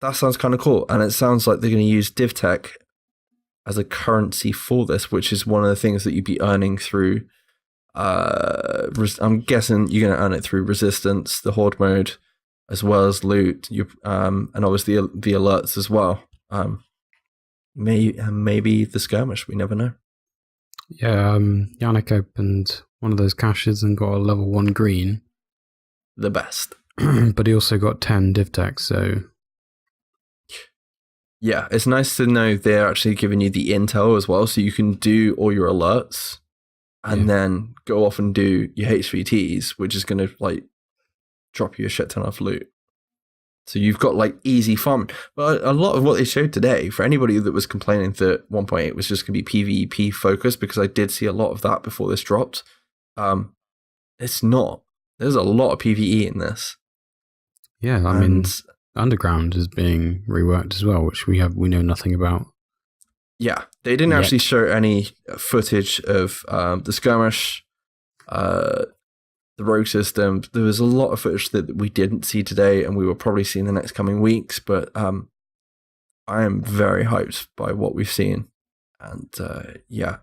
That sounds kind of cool, and it sounds like they're going to use DivTech as a currency for this, which is one of the things that you'd be earning through. I'm guessing you're going to earn it through resistance, the horde mode, as well as loot. And obviously the alerts as well. Maybe the skirmish. We never know. Yeah, Yannick opened one of those caches and got a level 1 green. The best. But he also got 10 DivTech, so... Yeah, it's nice to know they're actually giving you the intel as well, so you can do all your alerts and then go off and do your HVTs, which is going to like drop you a shit ton of loot. So you've got like easy farming. But a lot of what they showed today, for anybody that was complaining that 1.8 was just going to be PvP focused, because I did see a lot of that before this dropped, it's not. There's a lot of PvE in this. Yeah, I mean, Underground is being reworked as well, which we know nothing about. Yeah, they didn't actually show any footage of the skirmish, the rogue system. There was a lot of footage that we didn't see today, and we will probably see in the next coming weeks. But I am very hyped by what we've seen. And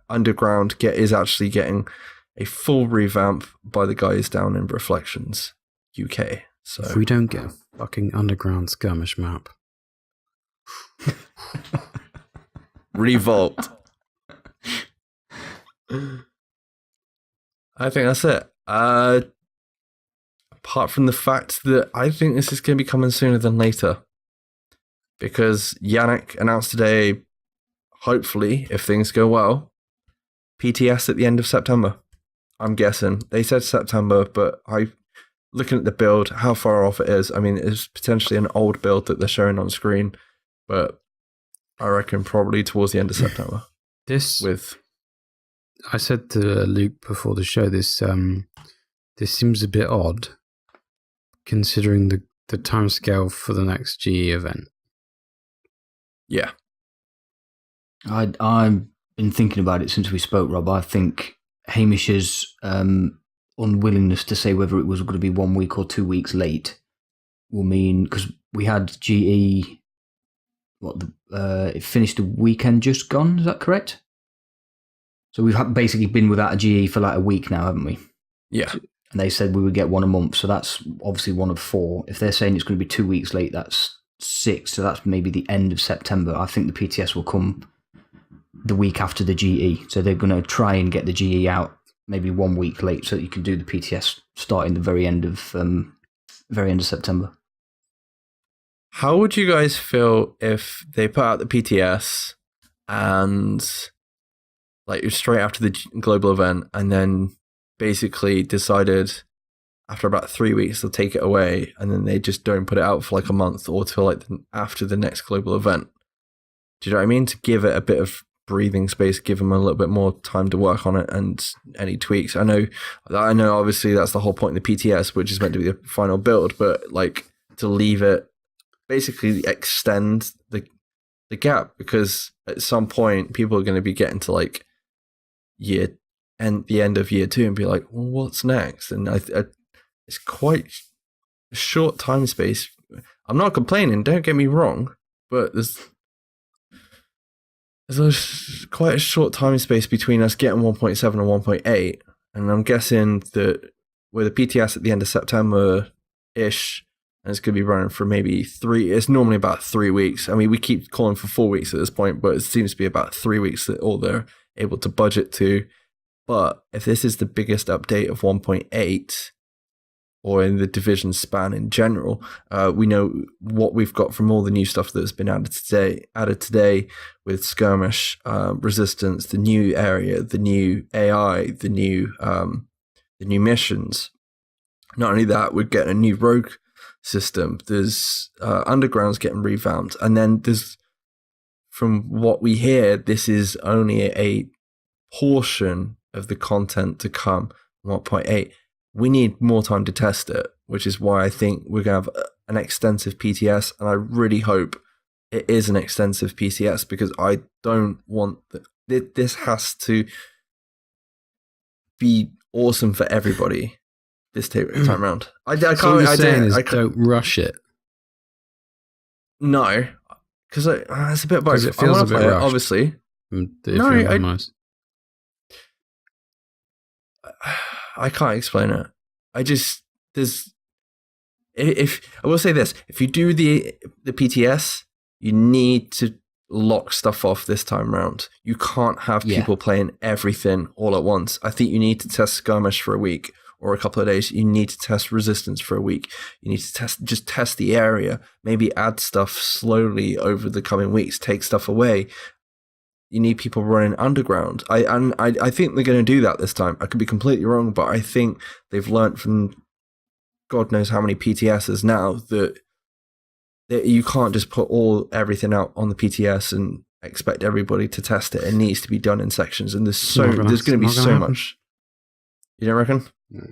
Underground is actually getting a full revamp by the guys down in Reflections, UK. So if we don't get a fucking Underground skirmish map. Revolt. I think that's it. Apart from the fact that I think this is going to be coming sooner than later, because Yannick announced today, hopefully, if things go well, PTS at the end of September. I'm guessing. They said September, but looking at the build, how far off it is, I mean, it's potentially an old build that they're showing on screen, but I reckon probably towards the end of September. I said to Luke before the show, this seems a bit odd, considering the timescale for the next GE event. Yeah. I've been thinking about it since we spoke, Rob. I think Hamish's unwillingness to say whether it was going to be 1 week or 2 weeks late will mean, because we had GE, it finished a weekend just gone, is that correct? So we've basically been without a GE for like a week now, haven't we? Yeah. And they said we would get one a month, so that's obviously one of 4. If they're saying it's going to be 2 weeks late, that's 6, so that's maybe the end of September. I think the PTS will come the week after the GE, so they're going to try and get the GE out maybe 1 week late, so that you can do the PTS starting the very end of September. How would you guys feel if they put out the PTS and like straight after the global event, and then basically decided after about 3 weeks they'll take it away, and then they just don't put it out for like a month or till like after the next global event? Do you know what I mean? To give it a bit of breathing space, give them a little bit more time to work on it and any tweaks. I know obviously that's the whole point of the PTS, which is meant to be the final build, but like to leave it, basically extend the gap, because at some point people are going to be getting to like the end of year 2 and be like, well, what's next? And it's quite a short time space. I'm not complaining, don't get me wrong, but there's quite a short time space between us getting 1.7 and 1.8, and I'm guessing that with a PTS at the end of September-ish, and it's going to be running for maybe 3, it's normally about 3 weeks. I mean, we keep calling for 4 weeks at this point, but it seems to be about 3 weeks that all they're able to budget to. But if this is the biggest update of 1.8, or in the division span in general, we know what we've got from all the new stuff that's been added today with skirmish, resistance, the new area, the new AI, the new missions. Not only that, we're getting a new rogue system. There's Underground's getting revamped, and then there's from what we hear, this is only a portion of the content to come. 1.8. We need more time to test it, which is why I think we're going to have an extensive PTS, and I really hope it is an extensive PTS, because I don't want this has to be awesome for everybody this time around. I can't. So what you're saying is I can't, don't rush it. No, because it's a bit both. It feels a bit rushed. Obviously. I can't explain it. If I will say this, if you do the PTS, you need to lock stuff off this time round. You can't have people playing everything all at once. I think you need to test skirmish for a week or a couple of days. You need to test resistance for a week. You need to test the area, maybe add stuff slowly over the coming weeks, take stuff away. You need people running underground. I think they're going to do that this time. I could be completely wrong, but I think they've learned from God knows how many PTSs now that you can't just put everything out on the PTS and expect everybody to test it. It needs to be done in sections, and there's going to be so much. You don't reckon? No.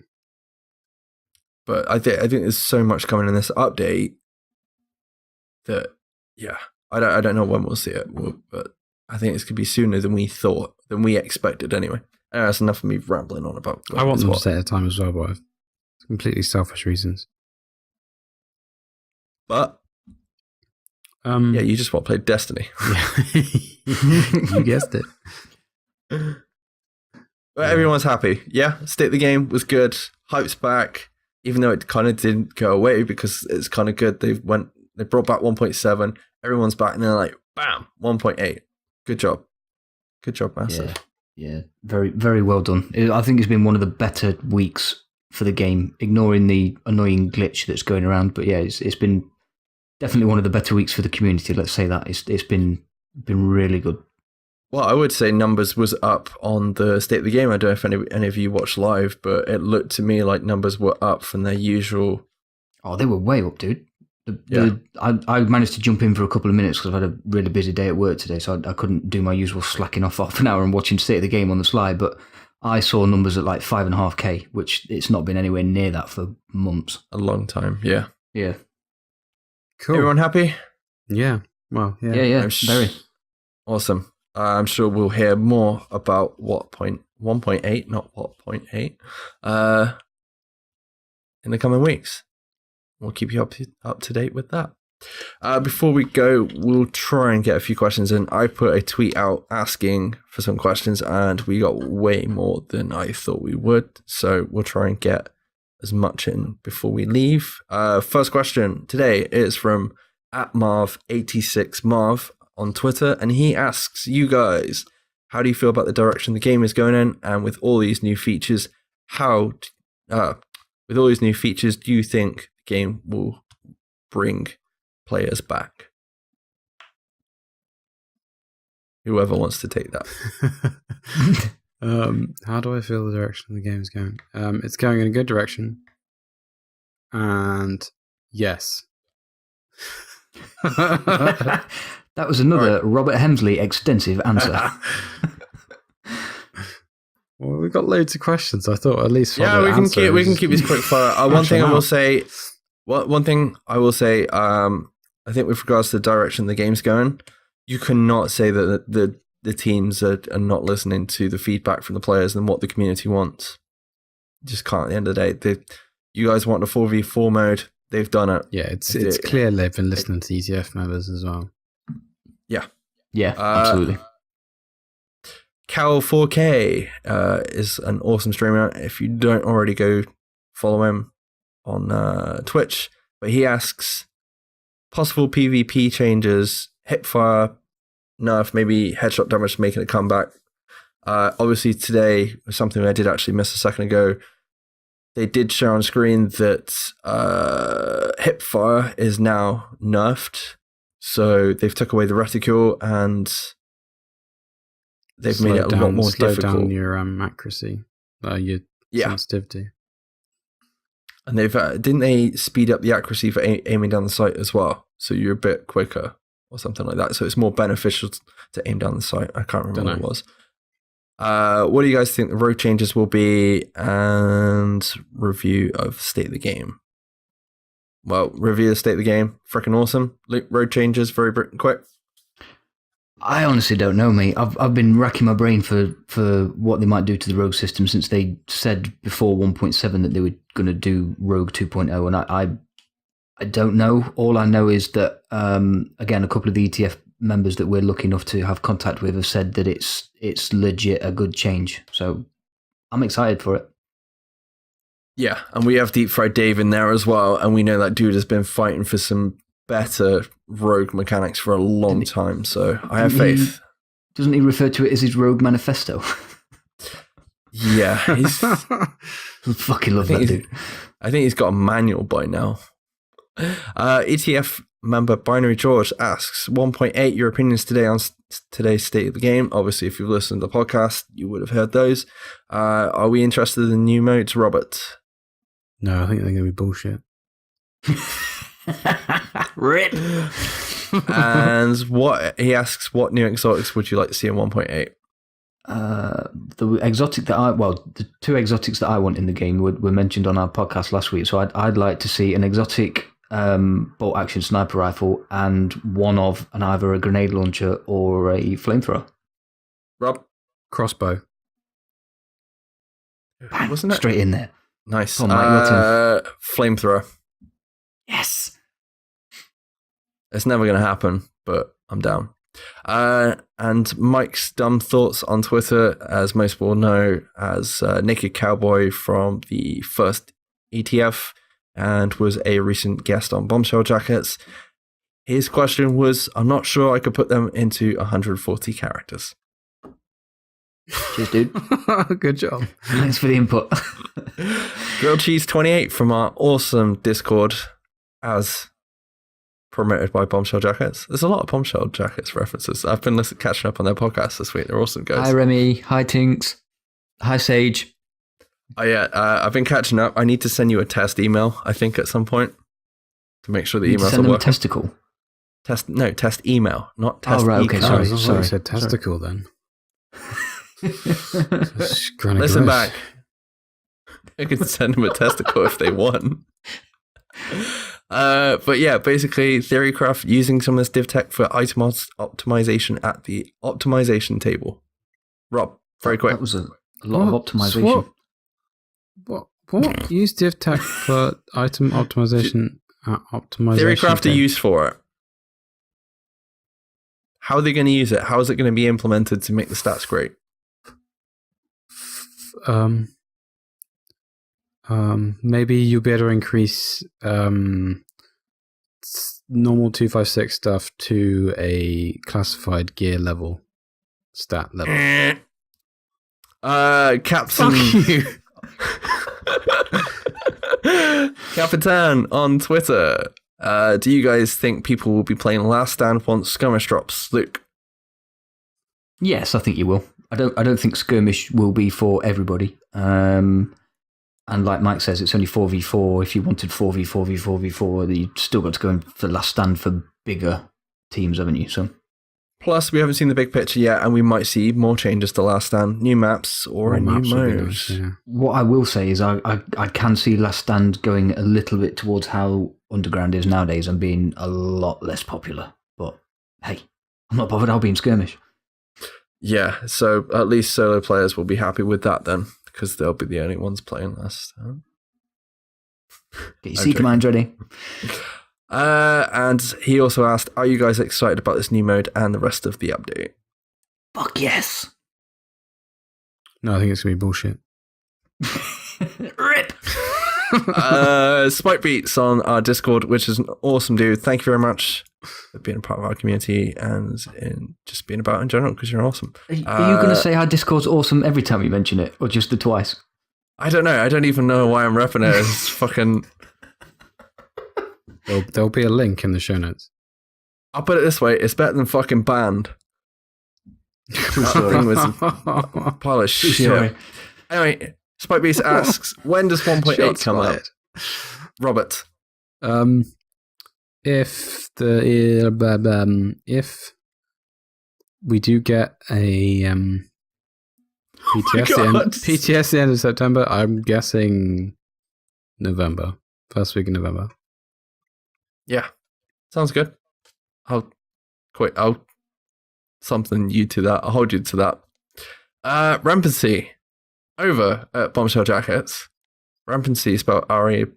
But I think there's so much coming in this update that I don't know when we'll see it, but I think it's going to be sooner than we expected anyway. That's enough of me rambling on about. I want them to stay at a time as well, but completely selfish reasons. But you just want to play Destiny. You guessed it. But everyone's happy. Yeah, State of the Game was good. Hype's back, even though it kind of didn't go away because it's kind of good. They brought back 1.7. Everyone's back, and they're like, bam, 1.8. Good job, Massive. Yeah, very, very well done. I think it's been one of the better weeks for the game, ignoring the annoying glitch that's going around. But yeah, it's been definitely one of the better weeks for the community. Let's say that it's been really good. Well, I would say numbers was up on the State of the Game. I don't know if any of you watched live, but it looked to me like numbers were up from their usual. Oh, they were way up, dude. I managed to jump in for a couple of minutes because I've had a really busy day at work today, so I couldn't do my usual slacking off half an hour and watching State of the Game on the slide. But I saw numbers at like 5.5K, which it's not been anywhere near that for months. A long time, yeah. Yeah. Cool. Everyone happy? Yeah. Well, yeah. Yeah, very. Awesome. I'm sure we'll hear more about 1.8, not what 0.8, in the coming weeks. We'll keep you up to date with that. Before we go, we'll try and get a few questions in. I put a tweet out asking for some questions, and we got way more than I thought we would. So we'll try and get as much in before we leave. First question today is from @Marv86Marv on Twitter, and he asks you guys, how do you feel about the direction the game is going in, and with all these new features, do you think the game will bring players back? Whoever wants to take that. How do I feel the direction the game is going? It's going in a good direction, and yes. That was another Robert Hemsley extensive answer. Well, we've got loads of questions. I thought at least we can keep this quick fire. One thing I will say. I think with regards to the direction the game's going, you cannot say that the teams are not listening to the feedback from the players and what the community wants. You just can't. At the end of the day, you guys want a 4v4 mode. They've done it. Yeah, it's clear they've been listening to ETF members as well. Yeah, absolutely. Cal4K is an awesome streamer. If you don't already, go follow him on Twitch. But he asks, possible PvP changes, hipfire, nerf, maybe headshot damage making a comeback. Obviously today, something I did actually miss a second ago, they did show on screen that hipfire is now nerfed. So they've took away the reticule and they've made it a lot more difficult. Slow down your accuracy, your sensitivity. And didn't they speed up the accuracy for aiming down the sight as well? So you're a bit quicker or something like that. So it's more beneficial to aim down the sight. I can't remember what it was. What do you guys think the rogue changes will be, and review of state of the game? Well, review the state of the game. Freaking awesome. Rogue changes very quick. I honestly don't know, mate. I've been racking my brain for what they might do to the rogue system since they said before 1.7 that they were going to do Rogue 2.0, and I don't know. All I know is that again, a couple of the ETF members that we're lucky enough to have contact with have said that it's legit a good change. So I'm excited for it. Yeah, and we have Deep Fried Dave in there as well, and we know that dude has been fighting for some better rogue mechanics for a long time, so I have faith. Doesn't he refer to it as his rogue manifesto? Yeah, he's I fucking love that dude. I think he's got a manual by now. ETF member Binary George asks 1.8, your opinions today on today's state of the game. Obviously, if you've listened to the podcast, you would have heard those. Are we interested in new modes, Robert? No, I think they're going to be bullshit. Rip. And he asks, what new exotics would you like to see in 1.8? The two exotics that I want in the game were mentioned on our podcast last week. So I'd like to see an exotic bolt action sniper rifle and one of either a grenade launcher or a flamethrower. Rob? Crossbow. Bang, wasn't it? Straight in there. Nice. Oh, Mike, flamethrower. Yes. It's never going to happen, but I'm down. And Mike's dumb thoughts on Twitter, as most people know, as Naked Cowboy from the first ETF and was a recent guest on Bombshell Jackets. His question was, I'm not sure I could put them into 140 characters. Cheers, dude. Good job. Thanks for the input. Grilled Cheese 28 from our awesome Discord, as promoted by Bombshell Jackets. There's a lot of Bombshell Jackets references. I've been catching up on their podcast this week. They're awesome, guys. Hi, Remy. Hi, Tinks. Hi, Sage. Oh, yeah. I've been catching up. I need to send you a test email, I think, at some point to make sure the emails send are them working. a testicle. Test email, not test right, okay, email. sorry. I said testicle then. Listen back. I could send them a testicle if they want. But yeah, basically, Theorycraft using some of this div tech for item optimization at the optimization table. Rob, very quick. That was a lot of optimization. What? Use div tech for item optimization at optimization? Theorycraft are used for it. How are they going to use it? How is it going to be implemented to make the stats great? Maybe you'll be able to increase normal 256 stuff to a classified gear level stat level. Captain. Fuck you. Capitan on Twitter. Do you guys think people will be playing Last Stand once Skirmish drops? Luke? Yes, I think you will. I don't think Skirmish will be for everybody. And like Mike says, it's only 4v4. If you wanted 4v4, you still got to go in for Last Stand for bigger teams, haven't you? So, plus, we haven't seen the big picture yet, and we might see more changes to Last Stand, new maps, or a new mode. Nice, yeah. What I will say is I can see Last Stand going a little bit towards how Underground is nowadays and being a lot less popular. But hey, I'm not bothered. I'll be in Skirmish. Yeah, so at least solo players will be happy with that then, because they'll be the only ones playing Last Stand. Get your Seeker Minds ready. And he also asked, are you guys excited about this new mode and the rest of the update? Fuck yes. No, I think it's going to be bullshit. Rip. Spike Beats on our Discord, which is an awesome dude. Thank you very much for being a part of our community and just being about in general, because you're awesome. Are you going to say how Discord's awesome every time you mention it, or just the twice? I don't know. I don't even know why I'm repping it. It's fucking... There'll be a link in the show notes. I'll put it this way. It's better than fucking Banned. That thing was a pile of shit. Sorry. Anyway, Spike Beast asks, when does 1.8 come out? Robert? If if we do get a PTS at the end of September, I'm guessing November, first week in November. Yeah, sounds good. I'll something you to that. I'll hold you to that. Rampancy over at Bombshell Jackets. Rampancy spelled RAMPANCY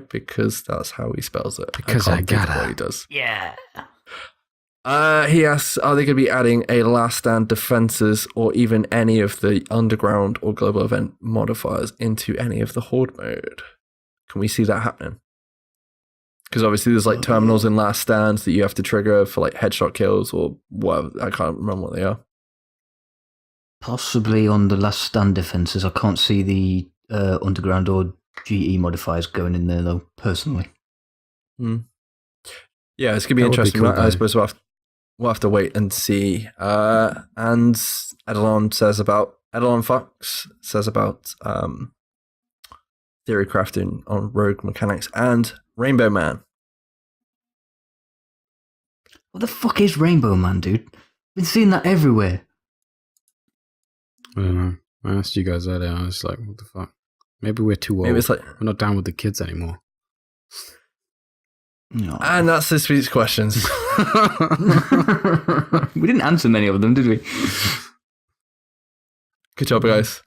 because that's how he spells it. Because I can't think of gotta. what he does. Yeah. He asks, are they going to be adding a last stand defenses or even any of the underground or global event modifiers into any of the horde mode? Can we see that happening? Because obviously there's like terminals in last stands that you have to trigger for like headshot kills or whatever. I can't remember what they are. Possibly on the last stand defenses. I can't see the underground or GE modifiers going in there though, personally. Yeah, it's going to be interesting. Cool, I suppose we'll have to wait and see. And Edelon Fox says about theory crafting on rogue mechanics and Rainbow Man. What the fuck is Rainbow Man, dude? Been seeing that everywhere. I don't know. I asked you guys earlier. I was like, what the fuck? Maybe we're too old. Maybe it's like, we're not down with the kids anymore. No. And that's this week's questions. We didn't answer many of them, did we? Good job, guys.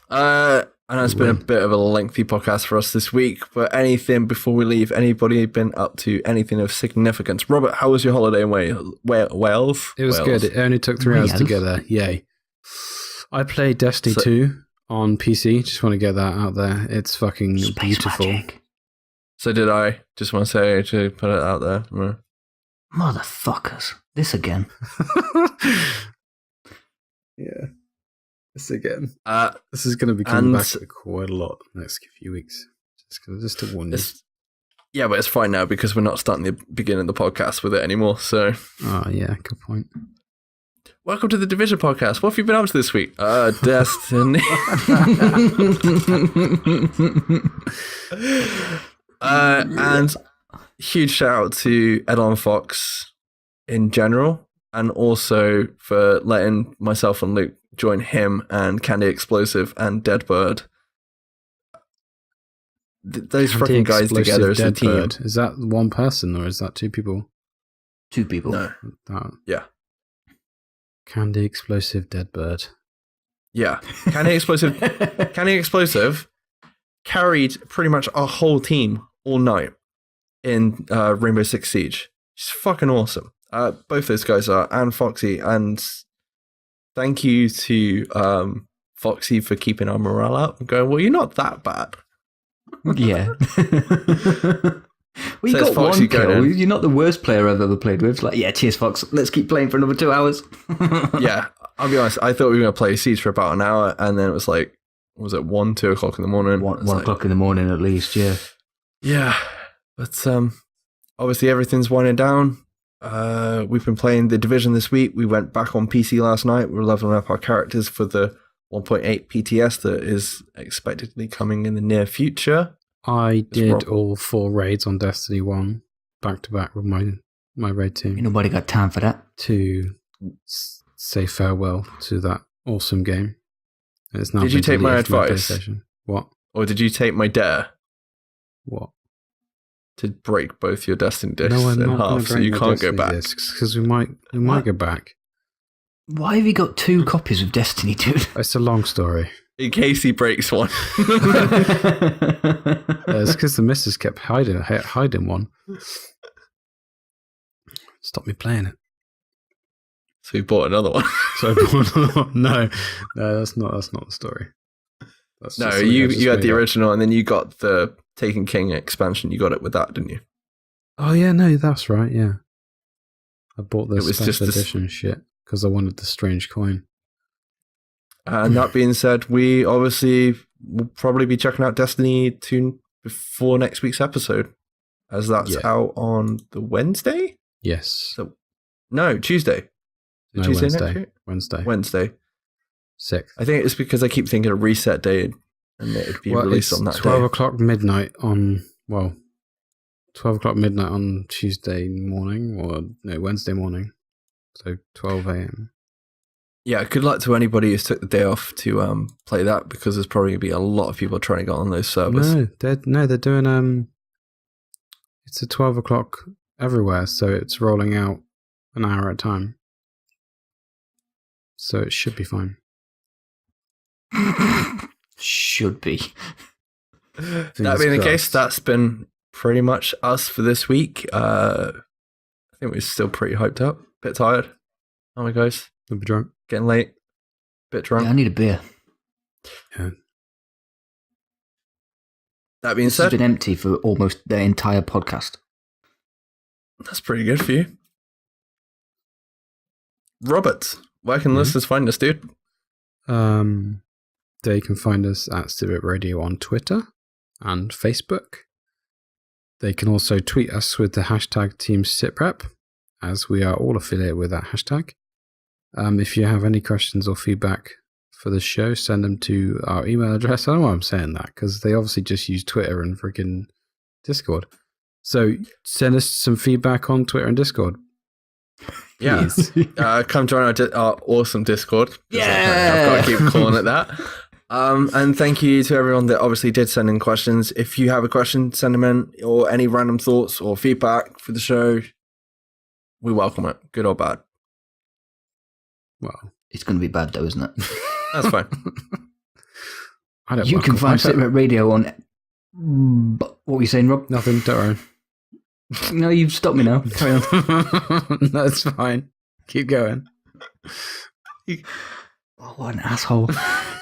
I know it's been a bit of a lengthy podcast for us this week, but anything before we leave? Anybody been up to anything of significance? Robert, how was your holiday in Wales? It was good. It only took 3 hours to get there. Yay. I played Destiny 2 on PC. Just want to get that out there. It's fucking beautiful. Magic. So did I. Just want to say to put it out there. Motherfuckers. This again. Yeah. This again. This is going to be coming back quite a lot the next few weeks. Just to warn you. Yeah, but it's fine now because we're not starting the beginning of the podcast with it anymore. So. Oh, yeah. Good point. Welcome to the Division podcast. What have you been up to this week? Destiny. And huge shout out to Edon Fox in general, and also for letting myself and Luke join him and Candy Explosive and Deadbird. Those fucking guys together as a team. Is that one person or is that 2 people? 2 people. No. Yeah. Candy Explosive Deadbird. Yeah. Candy Explosive carried pretty much our whole team all night in Rainbow Six Siege. It's fucking awesome. Both those guys are, and Foxy, and thank you to Foxy for keeping our morale up and going, well, you're not that bad. Yeah. Well, you got one kill. You're not the worst player I've ever played with. It's like, yeah, cheers, Fox. Let's keep playing for another 2 hours. Yeah, I'll be honest. I thought we were going to play Siege for about an hour, and then it was like, was it 1, 2 o'clock in the morning? 1 o'clock in the morning at least, yeah. Yeah, but obviously everything's winding down. We've been playing the Division this week. We went back on PC last night. We're leveling up our characters for the 1.8 PTS that is expectedly coming in the near future. I did all 4 raids on Destiny 1 back to back with my raid team. Nobody got time for that. To say farewell to that awesome game. It's now did you take my advice? What? Or did you take my dare? What? To break both your Destiny discs in half so you can't go back. Because we might go back. Why have you got 2 copies of Destiny, dude? It's a long story. In case he breaks one. It's because the missus kept hiding one. Stop me playing it. So you bought another one. No, that's not the story. No, you had the original, and then you got the Taken King expansion. You got it with that, didn't you? Oh yeah, no, that's right. Yeah, I bought the special just edition shit because I wanted the strange coin. And that being said, we obviously will probably be checking out Destiny 2 before next week's episode, as that's out on the Wednesday? Yes. So, no, Tuesday. No, Tuesday Wednesday. next week? Wednesday. 6th. I think it's because I keep thinking of reset day and it'd be released on that 12 day. o'clock midnight on, 12 o'clock midnight on Tuesday morning, or no, Wednesday morning. So 12 a.m. Yeah, good luck to anybody who's took the day off to play that, because there's probably going to be a lot of people trying to get on those servers. They're doing it's a 12 o'clock everywhere, so it's rolling out an hour at a time. So it should be fine. Should be. That being the case, that's been pretty much us for this week. I think we're still pretty hyped up. Bit tired. Aren't we, guys? We'll be drunk. Getting late. Bit drunk. Yeah, I need a beer. Yeah. That being This has said, been empty for almost the entire podcast. that's pretty good for you. Robert, where can listeners find us, dude? They can find us at Civet Radio on Twitter and Facebook. They can also tweet us with the hashtag TeamSitRep, as we are all affiliated with that hashtag. If you have any questions or feedback for the show, send them to our email address. I don't know why I'm saying that, because they obviously just use Twitter and freaking Discord. So send us some feedback on Twitter and Discord. Yeah. Come join our awesome Discord. I've got to keep calling it that. And thank you to everyone that obviously did send in questions. If you have a question, send them in, or any random thoughts or feedback for the show. We welcome it, good or bad. Well, It's going to be bad, though, isn't it? That's fine. You can find Civet Radio on... What were you saying, Rob? Nothing, don't worry. No, you've stopped me now. Carry on. That's fine. Keep going. Oh, what an asshole.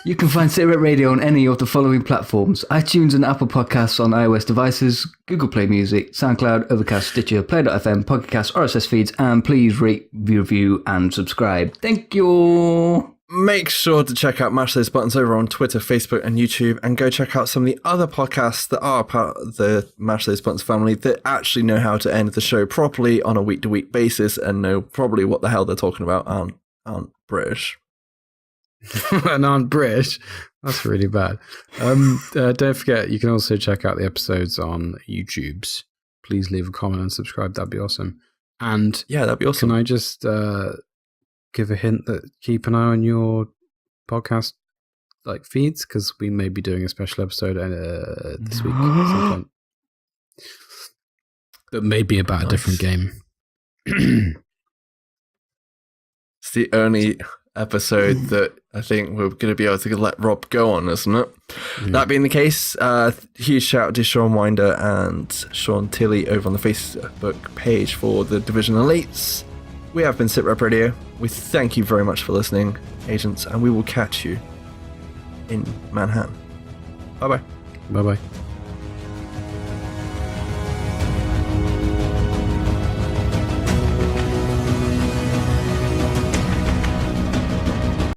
You can find Civet Radio on any of the following platforms: iTunes and Apple Podcasts on iOS devices, Google Play Music, SoundCloud, Overcast, Stitcher, Play.fm, Pocket Casts, RSS feeds, and please rate, review, and subscribe. Thank you. Make sure to check out Mash Those Buttons over on Twitter, Facebook, and YouTube, and go check out some of the other podcasts that are part of the Mash Those Buttons family that actually know how to end the show properly on a week-to-week basis and know probably what the hell they're talking about aren't British. And aren't British. That's really bad. Don't forget, you can also check out the episodes on YouTube's. Please leave a comment and subscribe. That'd be awesome. And yeah, that'd be awesome. Can I just give a hint that keep an eye on your podcast feeds, because we may be doing a special episode this week at some point that may be about a different game. It's the only episode that I think we're going to be able to let Rob go on, isn't it? Yeah. That being the case, huge shout out to Sean Winder and Sean Tilley over on the Facebook page for the Division Elites. We have been SitRep Radio. We thank you very much for listening, agents, and we will catch you in Manhattan. Bye-bye. Bye-bye.